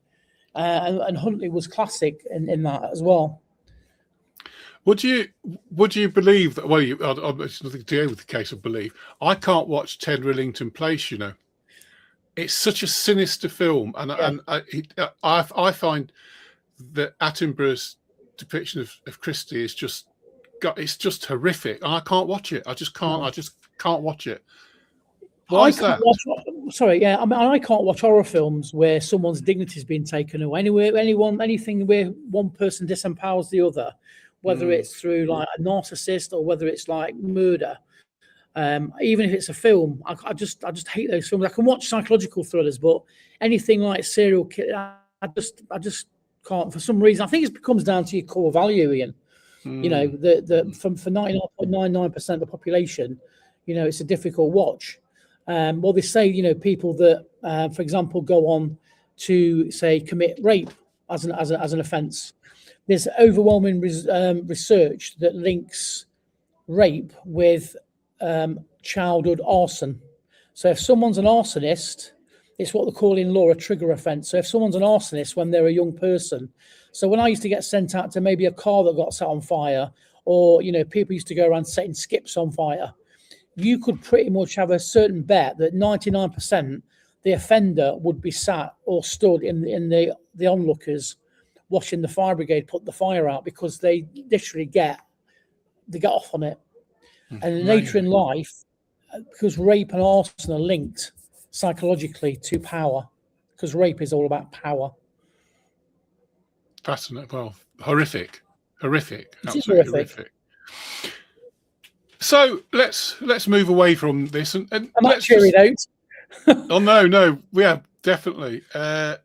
And Huntley was classic in that as well. Would you believe that? Well, it's nothing to do with the case of belief. I can't watch Ted Rillington Place. It's such a sinister film, and I find that Attenborough's depiction of Christie is just horrific, and I can't watch it. I just can't. I just can't watch it. Why is that? I can't watch horror films where someone's dignity has been taken away. Anything where one person disempowers the other, whether it's through like a narcissist or whether it's like murder. Even if it's a film, I just hate those films. I can watch psychological thrillers, but anything like serial killer, I just can't for some reason. I think it comes down to your core value, Ian. For 99.99% of the population, it's a difficult watch. Well, they say, people that, for example, go on to say commit rape as an offence. There's overwhelming research that links rape with childhood arson. So if someone's an arsonist, it's what they call in law a trigger offence. So if someone's an arsonist when they're a young person, so when I used to get sent out to maybe a car that got set on fire, or people used to go around setting skips on fire, you could pretty much have a certain bet that 99% the offender would be sat or stood in the onlookers watching the fire brigade put the fire out, because they literally get off on it. And later in life, because rape and arson are linked psychologically to power, because rape is all about power. Fascinating. Well, horrific, absolutely horrific. So let's move away from this and let's cheer it out. Oh no, yeah, definitely. I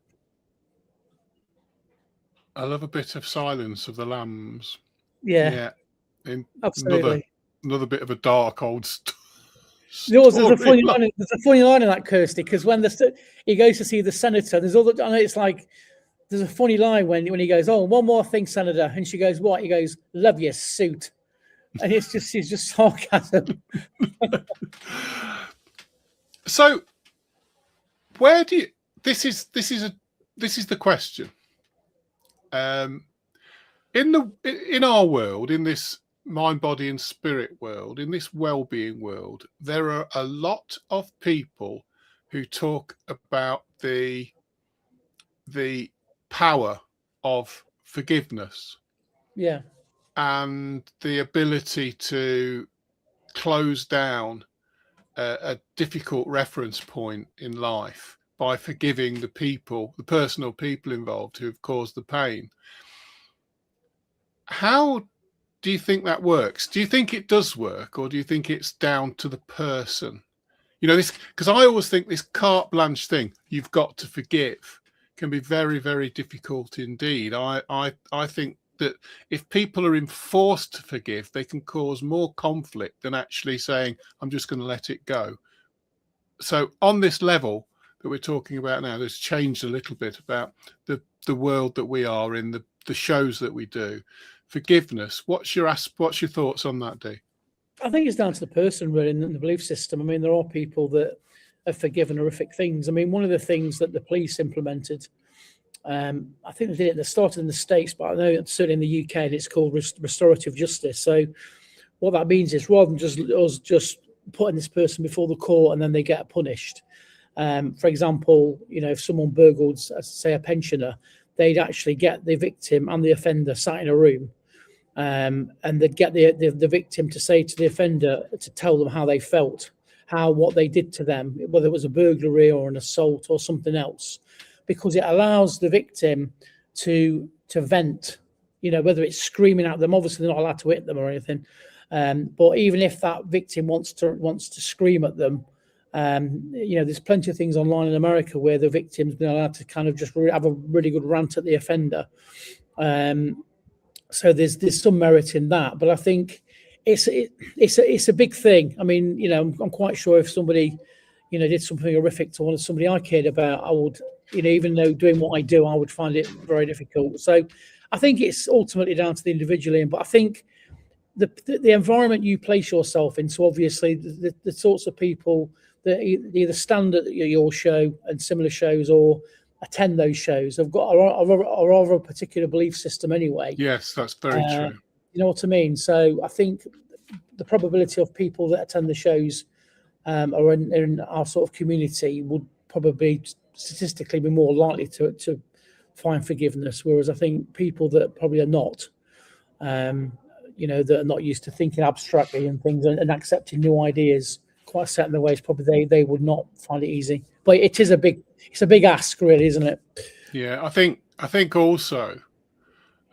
love a bit of Silence of the Lambs. Yeah. Absolutely. Another bit of a dark old There's a funny line in that, Kirsty, because when he goes to see the senator, there's all the, and it's like there's a funny line when he goes, "Oh, one more thing, Senator," and she goes, "What?" He goes, "Love your suit," and it's just sarcasm. So, where do you? This is the question. In our world, in this mind, body, and spirit world, in this well-being world, there are a lot of people who talk about the power of forgiveness, Yeah, and the ability to close down a difficult reference point in life by forgiving the personal people involved who've caused the pain. How do you think that works? Do you think it does work, or do you think it's down to the person? This, because I always think this carte blanche thing, you've got to forgive, can be very, very difficult indeed. I think that if people are enforced to forgive, they can cause more conflict than actually saying, I'm just going to let it go. So on this level that we're talking about now, there's changed a little bit about the world that we are in, the shows that we do. Forgiveness. What's your thoughts on that, Dee? I think it's down to the person really in the belief system. I mean, there are people that have forgiven horrific things. I mean, one of the things that the police implemented, I think they did it. They started in the States, but I know it's certainly in the UK, and it's called restorative justice. So what that means is, rather than just putting this person before the court and then they get punished. For example, if someone burgled, say, a pensioner, they'd actually get the victim and the offender sat in a room. And they'd get the victim to say to the offender, to tell them how they felt, what they did to them, whether it was a burglary or an assault or something else, because it allows the victim to vent, whether it's screaming at them. Obviously, they're not allowed to hit them or anything. But even if that victim wants to scream at them, there's plenty of things online in America where the victim's been allowed to kind of just have a really good rant at the offender. So there's some merit in that, but I think it's a big thing. I mean, I'm quite sure if somebody, did something horrific to somebody I cared about, I would, even though doing what I do, I would find it very difficult. So I think it's ultimately down to the individual, but I think the environment you place yourself in. So obviously the sorts of people that either stand at your show and similar shows or attend those shows have got are a particular belief system anyway. Yes, that's very true. You know what I mean? So I think the probability of people that attend the shows or in our sort of community would probably statistically be more likely to find forgiveness, whereas I think people that probably are not, that are not used to thinking abstractly and things and accepting new ideas quite set in their ways, probably they would not find it easy. But it's a big ask, really, isn't it? Yeah, I think also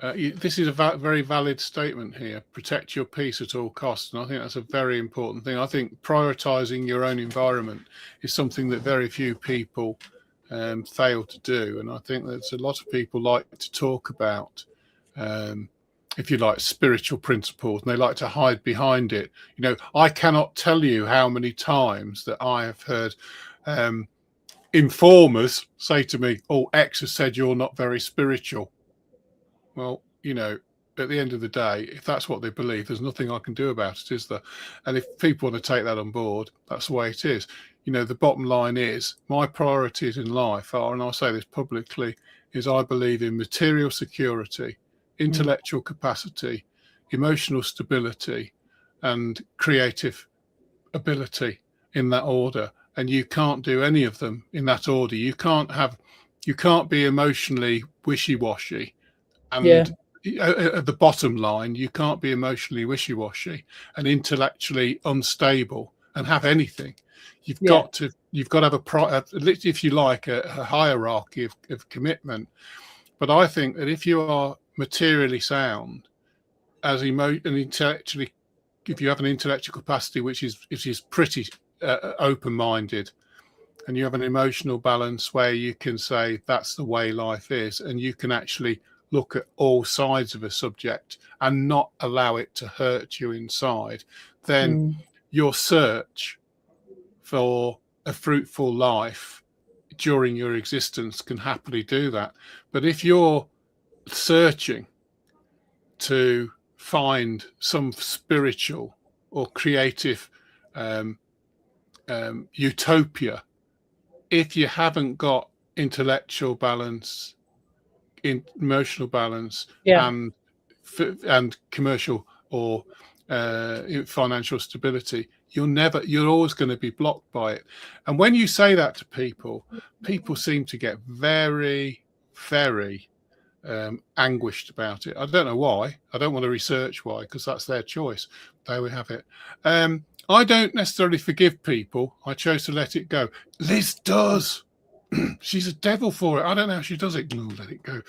this is a very valid statement here. Protect your peace at all costs, and I think that's a very important thing. I think prioritizing your own environment is something that very few people fail to do, and I think that a lot of people like to talk about, if you like, spiritual principles, and they like to hide behind it. I cannot tell you how many times that I have heard informers say to me, "Oh, X has said you're not very spiritual." Well, at the end of the day, if that's what they believe, there's nothing I can do about it, is there? And if people want to take that on board, that's the way it is. The bottom line is my priorities in life are, and I'll say this publicly, is I believe in material security, intellectual capacity, emotional stability, and creative ability, in that order. And you can't do any of them in that order. You can't be emotionally wishy-washy, and at the bottom line, you can't be emotionally wishy-washy and intellectually unstable and have anything. You've got to have if you like, a hierarchy of commitment. But I think that if you are materially sound, and intellectually, if you have an intellectual capacity which is pretty open-minded, and you have an emotional balance where you can say that's the way life is, and you can actually look at all sides of a subject and not allow it to hurt you inside, then your search for a fruitful life during your existence can happily do that. But if you're searching to find some spiritual or creative utopia, if you haven't got intellectual balance, emotional balance, and commercial or financial stability, you're always going to be blocked by it. And when you say that to people, people seem to get very, very anguished about it. I don't know why. I don't want to research why, because that's their choice. There we have it. I don't necessarily forgive people. I chose to let it go. Liz does. She's a devil for it. I don't know how she does it. No, let it go.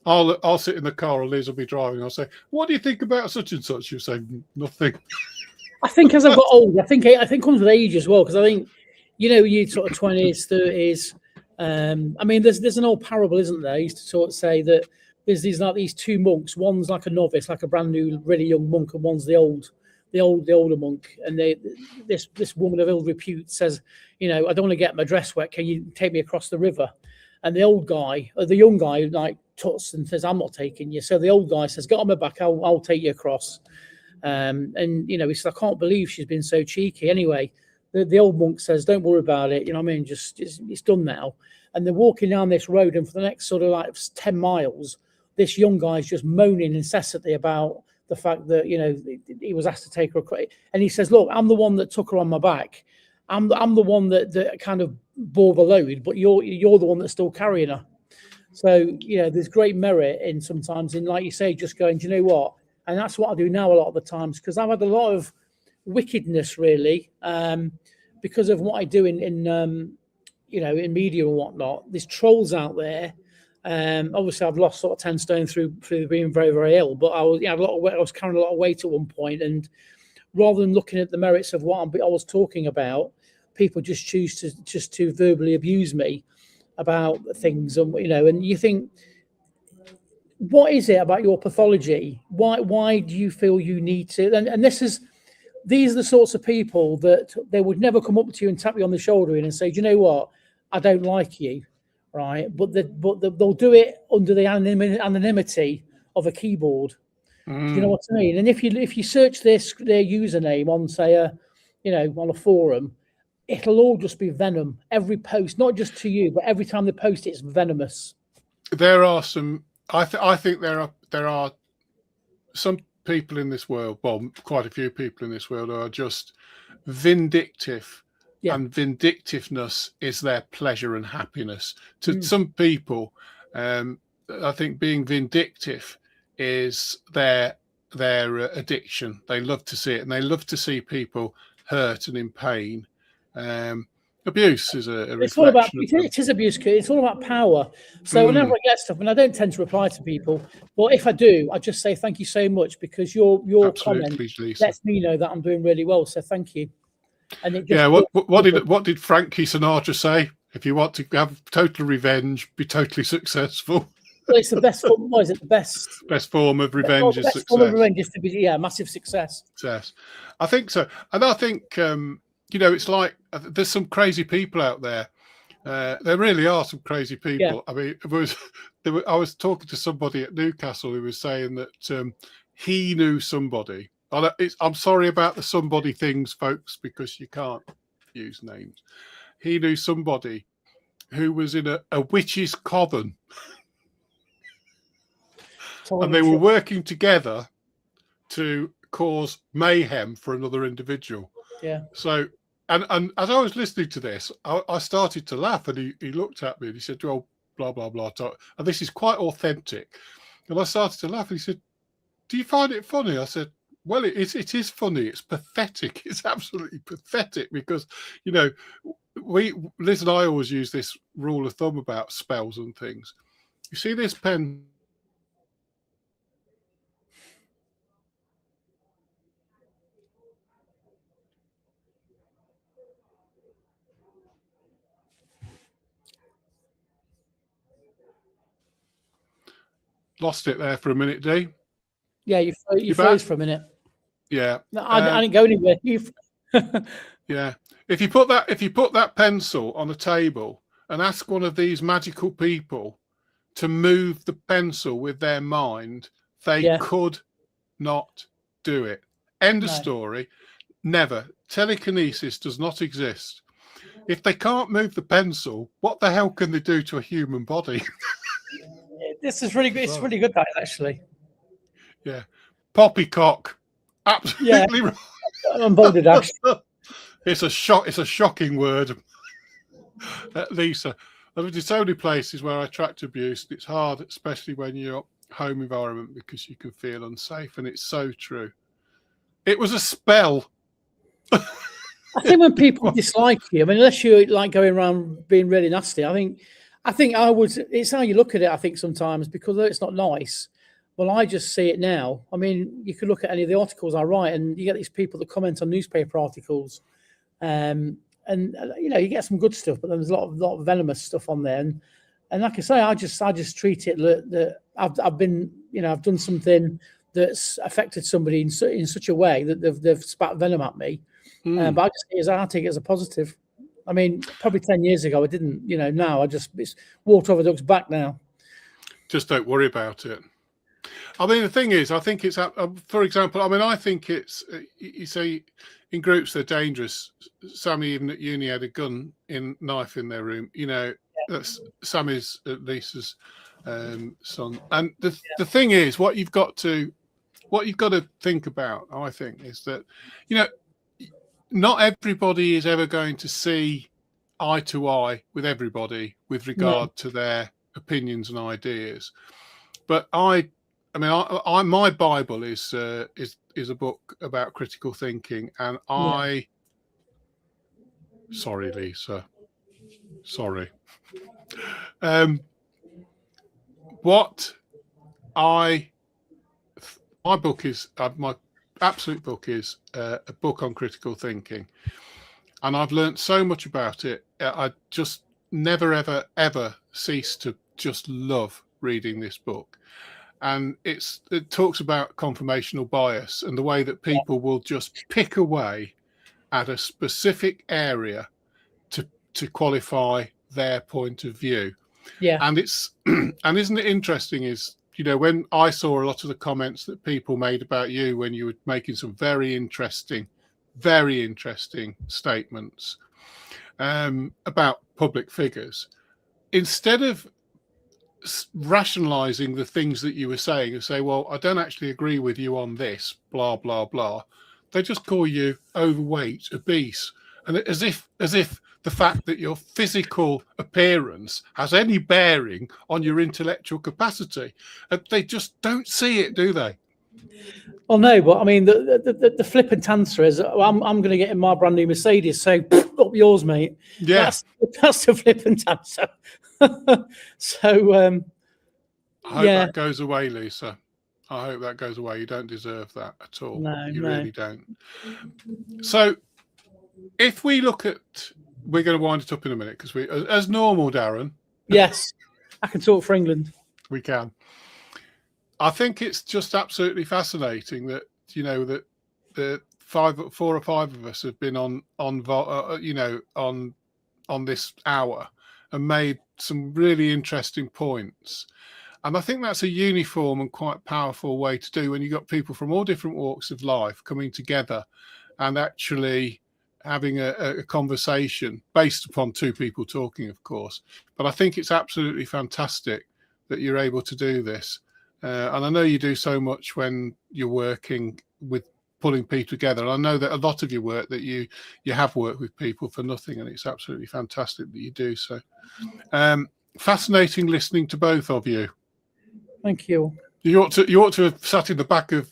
I'll sit in the car, or Liz will be driving. I'll say, "What do you think about such and such?" She'll say, "Nothing." I think as I've got older, I think it comes with age as well, because I think, you sort of 20s, 30s. I mean, there's an old parable, isn't there? I used to sort of say that there's these two monks. One's like a novice, like a brand new, really young monk, and one's the older monk. And this woman of ill repute says, I don't want to get my dress wet. Can you take me across the river? And the young guy, like tuts and says, "I'm not taking you." So the old guy says, "Get on my back. I'll take you across." And he said, "I can't believe she's been so cheeky." Anyway, the old monk says, "Don't worry about it. You know what I mean? Just it's done now." And they're walking down this road, and for the next sort of like 10 miles, this young guy's just moaning incessantly about the fact that he was asked to take her across. And he says, "Look, I'm the one that took her on my back. I'm the one that kind of bore the load, but you're the one that's still carrying her." So there's great merit in sometimes in, like you say, just going, "Do you know what?" And that's what I do now a lot of the times, because I've had a lot of wickedness really because of what I do in media and whatnot. There's trolls out there. Obviously, I've lost sort of 10 stone through being very, very ill, but I was carrying a lot of weight at one point, and rather than looking at the merits of what I was talking about, people just choose to verbally abuse me about things, and you think, what is it about your pathology? Why do you feel you need to? And these are the sorts of people that they would never come up to you and tap you on the shoulder and say, "Do you know what? I don't like you," right? But they'll do it under the anonymity of a keyboard. Do you know what I mean? And if you search their username on, say, on a forum, it'll all just be venom. Every post, not just to you, but every time they post, it's venomous. There are some. I think there are some people in this world. Well, quite a few people in this world who are just vindictive. Yeah. And vindictiveness is their pleasure and happiness. To some people, I think being vindictive is their addiction. They love to see it, and they love to see people hurt and in pain. Abuse is a it's all about it is abuse. It's all about power. So whenever I get stuff, and I don't tend to reply to people, but if I do, I just say thank you so much, because your comment lets me know that I'm doing really well. So thank you. And it just what did Frankie Sinatra say? If you want to have total revenge, be totally successful. Well, it's the best form. What is it? The best form of revenge is success. Form of revenge is to be massive success. Success. I think so, and I think it's like there's some crazy people out there. There really are some crazy people. Yeah. I mean, I was talking to somebody at Newcastle who was saying that he knew somebody. I'm sorry about the somebody things, folks, because you can't use names. He knew somebody who was in a witch's coven, and they were working together to cause mayhem for another individual. Yeah. So, and as I was listening to this, I started to laugh, and he looked at me and he said, "Well, blah blah blah," and this is quite authentic. And I started to laugh, and he said, "Do you find it funny?" I said, "Well, it is funny. It's pathetic. It's absolutely pathetic, because, Liz and I always use this rule of thumb about spells and things. You see this pen?" Lost it there for a minute, Dee. Yeah, you froze for a minute. Yeah, no, I didn't go anywhere. Yeah, if you put that pencil on a table and ask one of these magical people to move the pencil with their mind, they could not do it. End of story. Never. Telekinesis does not exist. If they can't move the pencil, what the hell can they do to a human body? This is really good. It's really good, that actually. Yeah. Poppycock. Absolutely right. Unbolded ash. It's a shocking word. Lisa, I've been to so many places where I attract abuse. It's hard, especially when you're home environment, because you can feel unsafe, and it's so true. It was a spell. I think when people dislike you, I mean, unless you're like going around being really nasty, I think I would. It's how you look at it. I think sometimes, because it's not nice. Well, I just see it now. I mean, you could look at any of the articles I write, and you get these people that comment on newspaper articles, and you know, you get some good stuff, but there's a lot of venomous stuff on there. And like I say, I just treat it that I've been, you know, I've done something that's affected somebody in such a way that they've spat venom at me. But I take it as a positive. I mean, probably 10 years ago, I didn't, you know, now it's water over the duck's back now. Just don't worry about it. I mean, the thing is, I think it's, for example, I mean, I think it's, you say in groups they're dangerous. Sammy, even at uni, had a knife in their room. You know, that's Sammy's, Lisa's son. And the thing is, what you've got to think about, I think, is that, you know, not everybody is ever going to see eye to eye with everybody with regard to their opinions and ideas. But my Bible is a book about critical thinking, and sorry, Lisa, sorry. My book is my absolute book is a book on critical thinking, and I've learned so much about it. I just never ever cease to just love reading this book. And it talks about confirmational bias and the way that people will just pick away at a specific area to qualify their point of view. Yeah. And and isn't it interesting is, you know, when I saw a lot of the comments that people made about you when you were making some very interesting statements about public figures, instead of rationalizing the things that you were saying and say, well, I don't actually agree with you on this, blah, blah, blah, they just call you overweight, obese. And as if the fact that your physical appearance has any bearing on your intellectual capacity. They just don't see it, do they? Well, no, but I mean, the flippant answer is, I'm going to get in my brand new Mercedes, so up yours, mate. Yeah. That's the flippant answer. So, I hope that goes away, Lisa. I hope that goes away. You don't deserve that at all. No, you really don't. So, if we look at, we're going to wind it up in a minute because as normal, Darren. Yes, I can talk for England. We can. I think it's just absolutely fascinating that, you know, that the 4 or 5 of us have been on this hour and made some really interesting points. And I think that's a uniform and quite powerful way to do when you've got people from all different walks of life coming together and actually having a conversation based upon 2 people talking, of course. But I think it's absolutely fantastic that you're able to do this. And I know you do so much when you're working with pulling people together. And I know that a lot of your work that you have worked with people for nothing, and it's absolutely fantastic that you do so. Fascinating listening to both of you. Thank you. You ought to have sat in the back of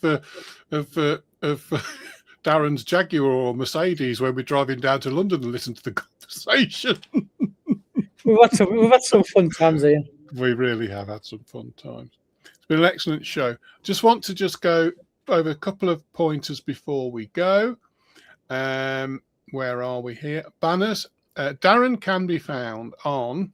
Darren's Jaguar or Mercedes when we're driving down to London and listen to the conversation. We've had some fun times here. We really have had some fun times. It's been an excellent show. Just want to go over a couple of pointers before we go. Where are we here? Banners. Darren can be found on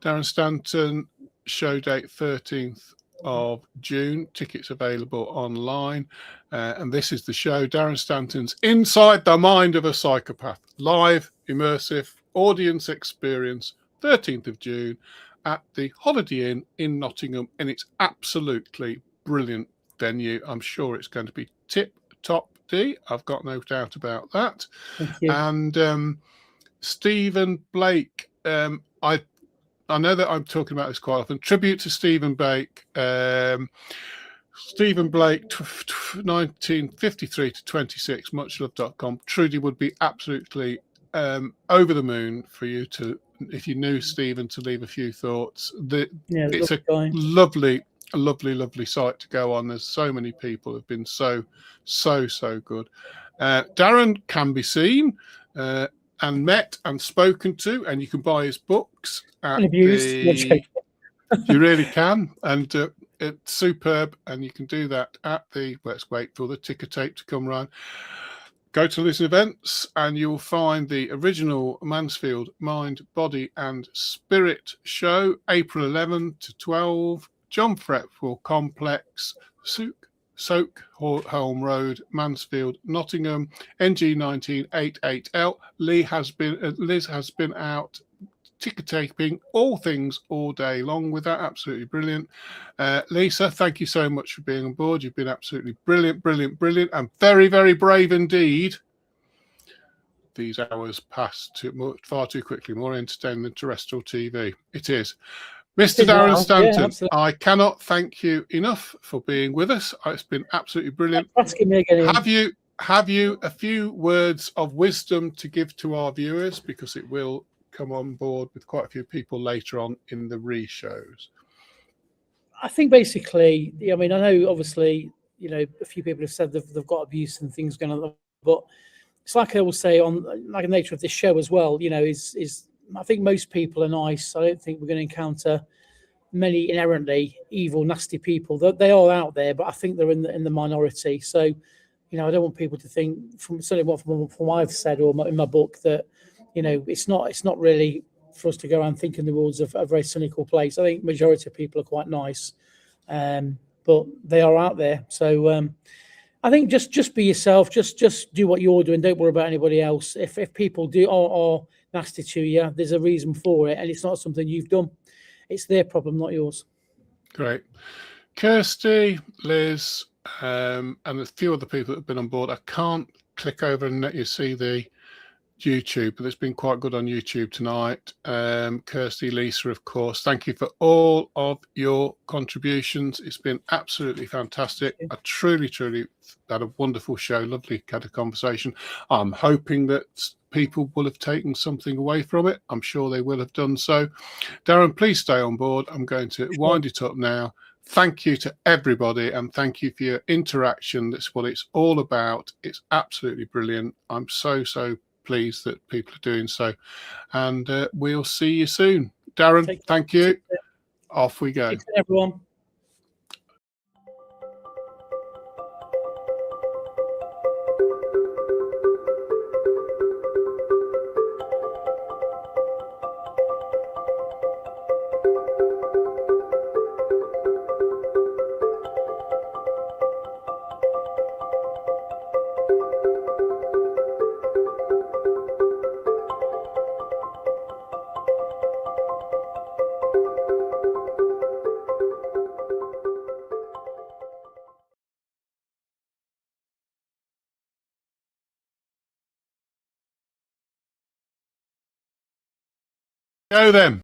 Darren Stanton show date 13th of June. Tickets available online. And this is the show, Darren Stanton's Inside the Mind of a Psychopath. Live, immersive, audience experience, 13th of June at the Holiday Inn in Nottingham, and it's absolutely brilliant venue. I'm sure it's going to be tip top D. I've got no doubt about that. Thank you. And Stephen Blake, I know that I'm talking about this quite often. Tribute to Stephen Blake. Stephen Blake, 1953 to 26, muchlove.com. Trudy would be absolutely over the moon for you to, if you knew Stephen, to leave a few thoughts. It's a lovely site to go on. There's so many people have been so good. Darren can be seen and met and spoken to, and you can buy his books at you really can, and it's superb, and you can do that at the, let's wait for the ticker tape to come round. Go to LizianEvents and you'll find the original Mansfield Mind, Body and Spirit show, April 11 to 12, John Fretwell Complex, Soak Holm Road, Mansfield, Nottingham, NG 19888L. Liz has been out ticker taping all things all day long with that. Absolutely brilliant. Lisa, thank you so much for being on board. You've been absolutely brilliant, and very, very brave indeed. These hours pass far too quickly, more entertaining than terrestrial TV. It is. Mr. Darren Stanton, yeah, I cannot thank you enough for being with us. It's been absolutely brilliant. Asking me again. Have you a few words of wisdom to give to our viewers, because it will come on board with quite a few people later on in the re-shows? I think basically, I mean, I know obviously, a few people have said they've got abuse and things going on, but it's like I will say on like the nature of this show as well, is I think most people are nice. I don't think we're going to encounter many inherently evil, nasty people. They are out there, but I think they're in the minority. So, I don't want people to think, certainly from what I've said or in my book, that it's not really for us to go around thinking the world's a very cynical place. I think majority of people are quite nice, but they are out there. So I think just be yourself. Just do what you're doing. Don't worry about anybody else. If people are nasty to you, there's a reason for it, and it's not something you've done. It's their problem, not yours. Great. Kirsty, Liz, and a few other people that have been on board. I can't click over and let you see the YouTube, but it's been quite good on YouTube tonight. Kirsty, Lisa, of course, thank you for all of your contributions. It's been absolutely fantastic. I truly had a wonderful show. Lovely had a conversation. I'm hoping that people will have taken something away from it. I'm sure they will have done so. Darren, please stay on board. I'm going to wind it up now. Thank you to everybody, and thank you for your interaction. That's what it's all about. It's absolutely brilliant. I'm so pleased that people are doing so, and we'll see you soon. Darren, thank you. Off we go. Thanks, everyone. Go then.